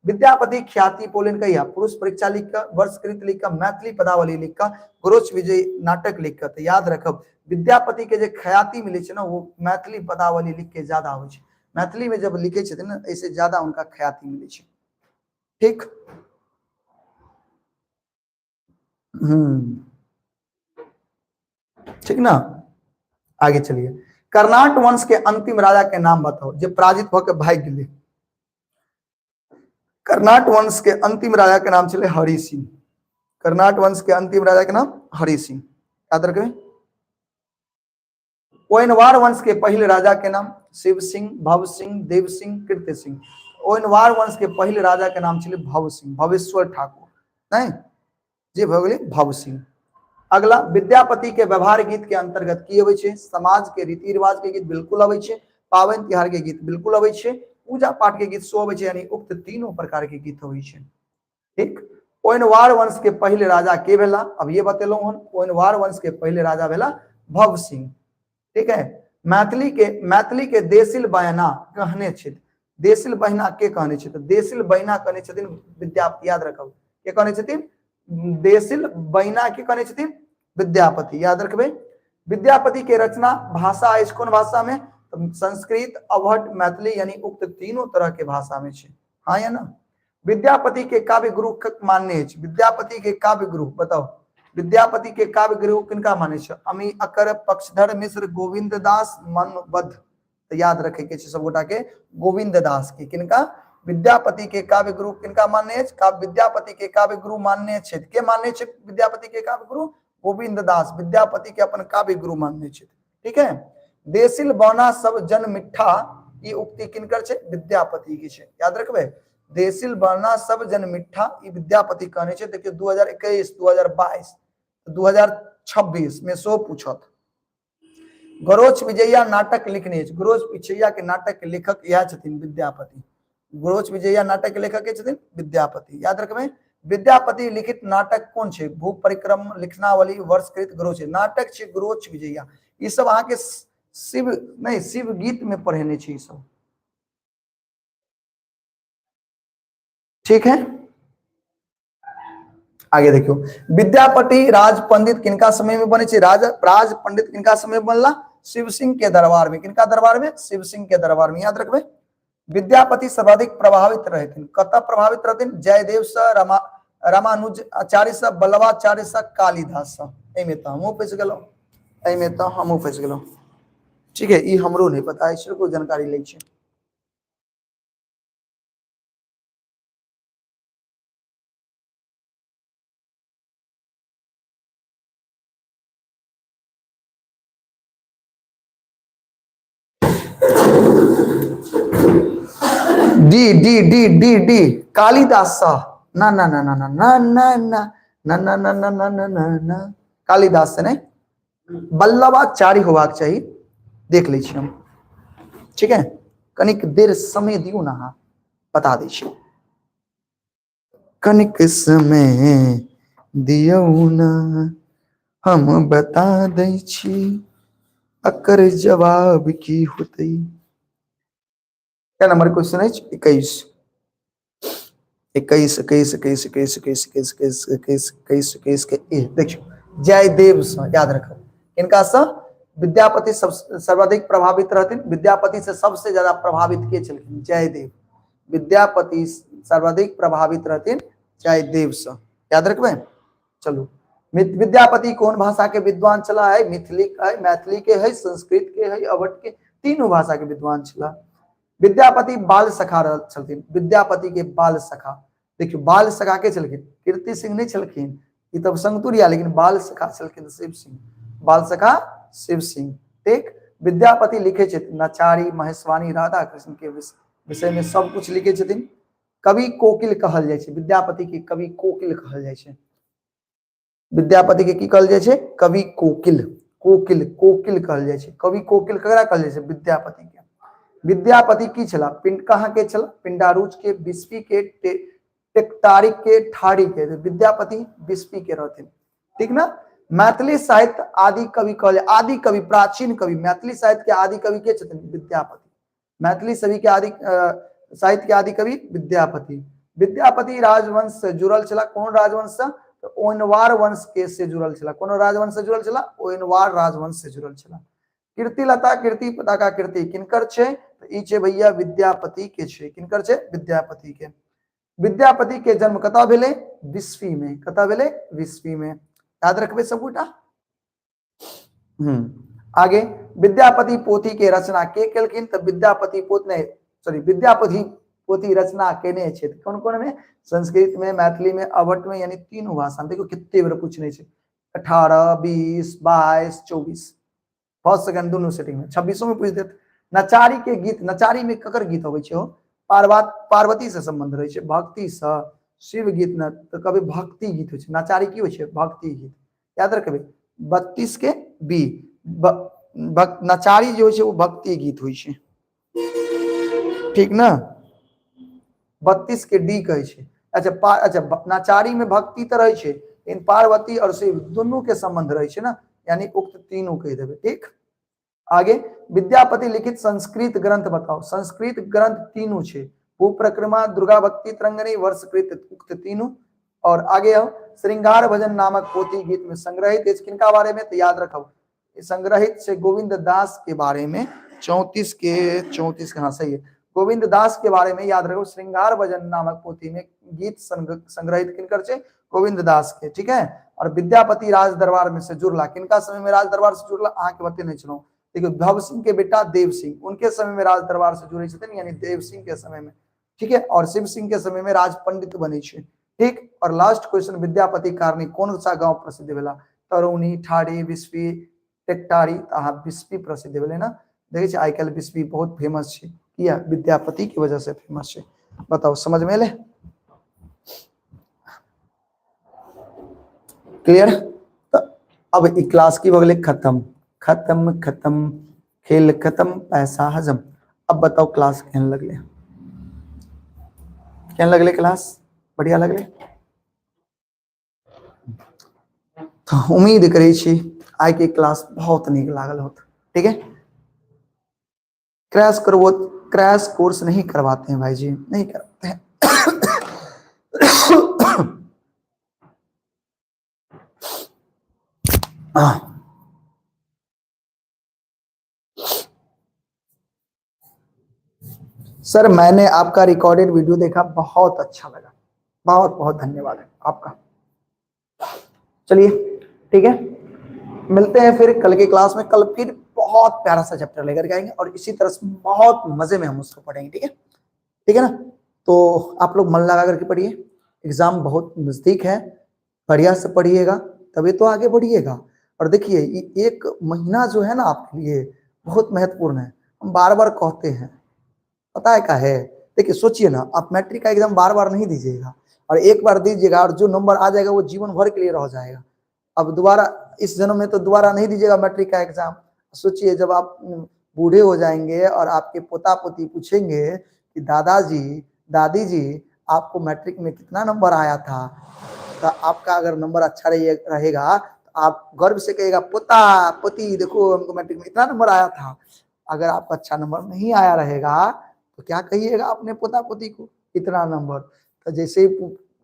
विद्यापति ख्याति पोलेन कहिया? पुरुष परीक्षा लिख कर, वर्षकृत लिख कर, मैथिली पदावली लिख कर, गुरोच विजय नाटक लिख कर। तो याद रखब, विद्यापति के जे ख्याति मिले छे ना, वो मैथिली पदावली लिख के ज्यादा आवे छे। मैथिली में जब लिखे छथिन ना, ऐसे ज्यादा उनका ख्याति मिले छे। ठीक। ठीक ना। आगे चलिए। कर्नाट वंश के अंतिम राजा के नाम बताओ, जो पराजित होकर भाग गए। कर्नाट वंश के अंतिम राजा के नाम चले हरि सिंह। कर्नाट वंश के अंतिम राजा के नाम हरि सिंह, याद रखें। ओनवार वंश के पहले राजा के नाम शिव सिंह, भव सिंह, देव सिंह, कीर्ति सिंह। ओनवार वंश के पहले राजा के नाम चले भव सिंह, भवेश्वर ठाकुर नहीं जी, भगले भव सिंह। अगला, विद्यापति के व्यवहार गीत के अंतर्गत की अबै छे? समाज के रीति रिवाज के गीत बिल्कुल अबै छे, पावन त्योहार के गीत बिल्कुल अबै छे, पूजा पाठ के गीत सो अबै छे, यानी उक्त तीनों प्रकार के गीत अबै छे। ठीक। ओनवार वंश के पहले राजा के भेला? अब ये बतेलौं हन, ओनवार वंश के पहले राजा भेला भव सिंह। ठीक है। मैथिली के देसिल बहना कहने छे। देसिल बहना के कहने छे? तो देसिल बहना कहने छथिन विद्यापति, याद रखब। के कहने छथिन? देसिल बहना के कहने छथिन? विद्यापति, याद रखबे। विद्यापति के रचना भाषा है कौन भाषा में? तो संस्कृत, अवहट, मैथिली, यानी उक्त तीनों तरह के भाषा में छे। हाँ या ना। विद्यापति के काव्य गुरु मान्य छे? विद्यापति के काव्य गुरु बताओ। विद्यापति के काव्य गुरु किनका माने छे? अमी अकर, पक्षधर मिश्र, गोविंद दास, मनबद्ध। तो याद रखे के सब गोटा के गोविंद दास के। किनका? विद्यापति के काव्य गुरु किनका मान्य छे? विद्यापति के काव्य गुरु मान्य छे। के मान्य छे विद्यापति के काव्य गुरु? गोविंद दास विद्यापति के अपन काव्य गुरु मान्य छे। ठीक है। देसिल बौना सब जन मिठा, ये उक्ति किनकर छे? विद्यापति की छे, याद रखबे। देसिल बौना सब जन मिठा, ये विद्यापति कहने छे। देखिए 2021, 2022, 2026 में सो पूछत। गरोच विजया नाटक लिखने छे। गरोच विजया के नाटक के लेखक यह छथिन विद्यापति। गरोच विजया नाटक के लेखक के छथिन विद्यापति, याद रखबे। विद्यापति लिखित नाटक कौन छे? भू परिक्रम, लिखनावली, वर्षकृत, गरोच नाटक छे गरोच विजया। ये सब आके शिव नहीं शिव गीत में पढ़ेने छे सब। ठीक है। आगे देखियो, विद्यापति राज पंडित किनका समय में बने छे? राज पंडित किनका समय में बनला? शिव सिंह के दरबार में। किनका दरबार में? शिव सिंह के दरबार में, याद रखबे। विद्यापति सर्वाधिक प्रभावित रहथिन, कतः प्रभावित रहथिन? जयदेव से, रामानुज आचार्य से, बल्लभाचार्य से, कालिदास से। एमे तो हमहू फंस गेलौं, एमे तो हमहू फंस गेलौं। ठीक है, ई हमरो नहीं पता है, सिर्फ जानकारी ले छे। D D D D D Kalidas ना ना ना ना ना ना ना ना ना ना ना ना ना ना ना ना कालिदास से नहीं बल्लभाचारी होबाक चाहिए देख लीजिए हम ठीक है कनिक देर समय दियो ना हाँ बता दीजिए कनिक समय दियो ना हम बता दै छी अकर जवाब की होतै क्या नंबर क्वेश्चन है 21 21 21 21 21 21 21 21 21 21 के देखियो जयदेव से याद रखो इनका से विद्यापति सब सर्वाधिक प्रभावित रहते विद्यापति से सबसे ज्यादा प्रभावित के चलते जयदेव विद्यापति सर्वाधिक प्रभावित रहते जयदेव से याद रखबे चलो विद्यापति कौन भाषा के विद्वान चला है मिथिली है मैथिली के है संस्कृत के है अवध के तीनों भाषा के विद्वान चला विद्यापति बाल सखा चलते विद्यापति के बाल सखा देखियो बाल सखा के चलखिन कीर्ति सिंह नहीं चलखिन ये तब संगतुरिया लेकिन बाल सखा चलखिन शिव सिंह बाल सखा शिव सिंह ठीक विद्यापति लिखे छथिन नचारी महेशवाणी राधा कृष्ण के विषय में सब कुछ लिखे छथिन कवि कोकिल कहल जाय छे विद्यापति के कवि कोकिल कहल जाय छे विद्यापति के की कहल जाय छे कवि कोकिल कोकिल कोकिल कहल जाय छे कवि कोकिल ककरा कहल जाय छे विद्यापति के विद्यापति की छला पिंड कहाँ के छला पिंडारूच के बिस्फी के टेक्टारिक के ठाड़ी के विद्यापति बिस्फी के रहते ठीक ना मैथिली साहित्य आदि कवि कहले आदि कवि प्राचीन कवि मैथिली साहित्य के आदि कवि के छथिन विद्यापति मैथिली सभी के आदि साहित्य के आदि कवि विद्यापति विद्यापति राजवंश से जुड़ल छला कौन राजवंश से तो ओनवार वंश के से जुड़ल छला कौन राजवंश से जुड़ल छला ओनवार राजवंश से जुड़ल छला कीर्तिलता कीर्ति पताका कीर्ति किनकर छे तो ई छे भैया विद्यापति के छे किनकर छे विद्यापति के जन्म कता भेले बिस्फी में कता भेले बिस्फी में याद रखबे सब गोटा आगे विद्यापति पोथी के रचना के केलखिन तो विद्यापति विद्यापति पोथी रचना केने छे कौन कौन में संस्कृत में मैथिली में अवध में यानी तीनों भाषा में देखो कितने बेर पूछने छे 18 20 22 24 फर्स्ट सेकंड दोनों सेटिंग में 26 में पूछ देते नचारी के गीत नचारी में ककर गीत होवे छे हो पार्वती से संबंध रहे छे भक्ति से शिव गीत न तो कभी भक्ति गीत होय छे नचारी की होय छे भक्ति गीत याद रखबे 32 के बी नचारी जो होय छे वो भक्ति गीत होय छे ठीक ना 32 के डी कहे छे अच्छा नचारी में भक्ति तो रहे छे इन पार्वती और शिव दोनों के संबंध रहे छे ना यानी उक्त तीनों कह देवे ठीक आगे विद्यापति लिखित संस्कृत ग्रंथ बताओ संस्कृत ग्रंथ तीनों छे भूप्रक्रमा दुर्गा भक्ति तरंगिणी वर्षकृत उक्त तीनों और आगे हम श्रृंगार भजन नामक पोथी गीत में संग्रहित किनका बारे में तो याद रखो संग्रहित से गोविंद दास के बारे में 34 के हाँ सही है गोविंद दास के बारे में याद रखो श्रृंगार भजन नामक पोथी में गीत संग्रहित किनकर छे गोविंद दास के ठीक है और विद्यापति राज दरबार में से जुड़ला किनका समय में राज दरबार से जुड़ला आके बते नहीं चलो देखो भव सिंह के बेटा देव सिंह उनके समय में राज दरबार से जुड़े थे यानी देव सिंह के समय में ठीक है और शिव सिंह के समय में राज पंडित बने छे ठीक और लास्ट क्वेश्चन विद्यापति कारणी कौन सा गांव प्रसिद्ध भेला तरुणी ठाड़ी बिस्फी टेक्टारी बिस्फी प्रसिद्ध भेले ना देखे छे आजकल बिस्फी बहुत फेमस छे किया विद्यापति की वजह से फेमस छे बताओ समझ में ले क्लियर तो अब ई क्लास की बगले खत्म खत्म खत्म खेल खत्म पैसा हजम अब बताओ क्लास कहने लगले क्लास बढ़िया लगले तो उम्मीद करै छी आइ के क्लास बहुत नीक लागल होत ठीक है क्रैश कोर्स नहीं करवाते हैं भाई जी नहीं करवाते हैं सर मैंने आपका रिकॉर्डेड वीडियो देखा बहुत अच्छा लगा बहुत बहुत धन्यवाद है आपका चलिए ठीक है मिलते हैं फिर कल के क्लास में कल फिर बहुत प्यारा सा चैप्टर लेकर के आएंगे और इसी तरह से बहुत मजे में हम उसको पढ़ेंगे ठीक है ना तो आप लोग मन लगा करके पढ़िए एग्जाम बहुत नजदीक है बढ़िया से पढ़िएगा तभी तो आगे बढ़िएगा और देखिए एक महीना जो है ना आपके लिए बहुत महत्वपूर्ण है हम बार बार कहते हैं, पता है क्या है? देखिए सोचिए ना, आप मैट्रिक का एग्जाम बार बार नहीं दीजिएगा, और एक बार दीजिएगा और जो नंबर आ जाएगा वो जीवन भर के लिए रह जाएगा। अब दोबारा इस जन्म में तो दोबारा नहीं दीजिएगा मैट्रिक का एग्जाम। सोचिए जब आप बूढ़े हो जाएंगे और आपके पोता पोती पूछेंगे कि दादाजी दादी जी आपको मैट्रिक में कितना नंबर आया था, तो आपका अगर नंबर अच्छा रहेगा तो आप गर्व से कहिएगा पोता पोती देखो हमको मैट्रिक में इतना नंबर आया था। अगर आपका अच्छा नंबर नहीं आया रहेगा तो क्या कहिएगा अपने पोता पोती को, इतना नंबर। तो जैसे ही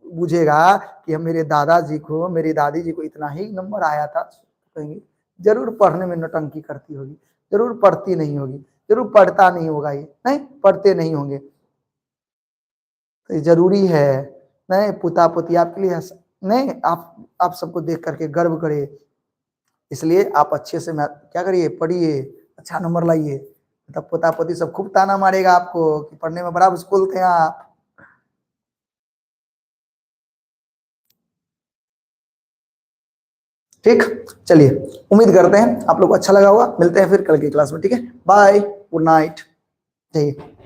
बुझेगा कि हम मेरे दादाजी को मेरी दादी जी को इतना ही नंबर आया था, तो कहेंगे जरूर पढ़ने में नौटंकी करती होगी, जरूर पढ़ती नहीं होगी, जरूर पढ़ता नहीं होगा, ये नहीं पढ़ते नहीं होंगे। तो ये जरूरी है, नहीं पोता पोती आपके लिए नहीं, आप सबको देख करके गर्व करे। इसलिए आप अच्छे से क्या करिए, पढ़िए, अच्छा नंबर लाइए, तब पोता पोती सब खूब ताना मारेगा आपको कि पढ़ने में बड़ा स्कूल थे आप। ठीक, चलिए उम्मीद करते हैं आप लोग को अच्छा लगा होगा। मिलते हैं फिर कल की क्लास में, ठीक है, बाय, गुड नाइट, जय हिंद।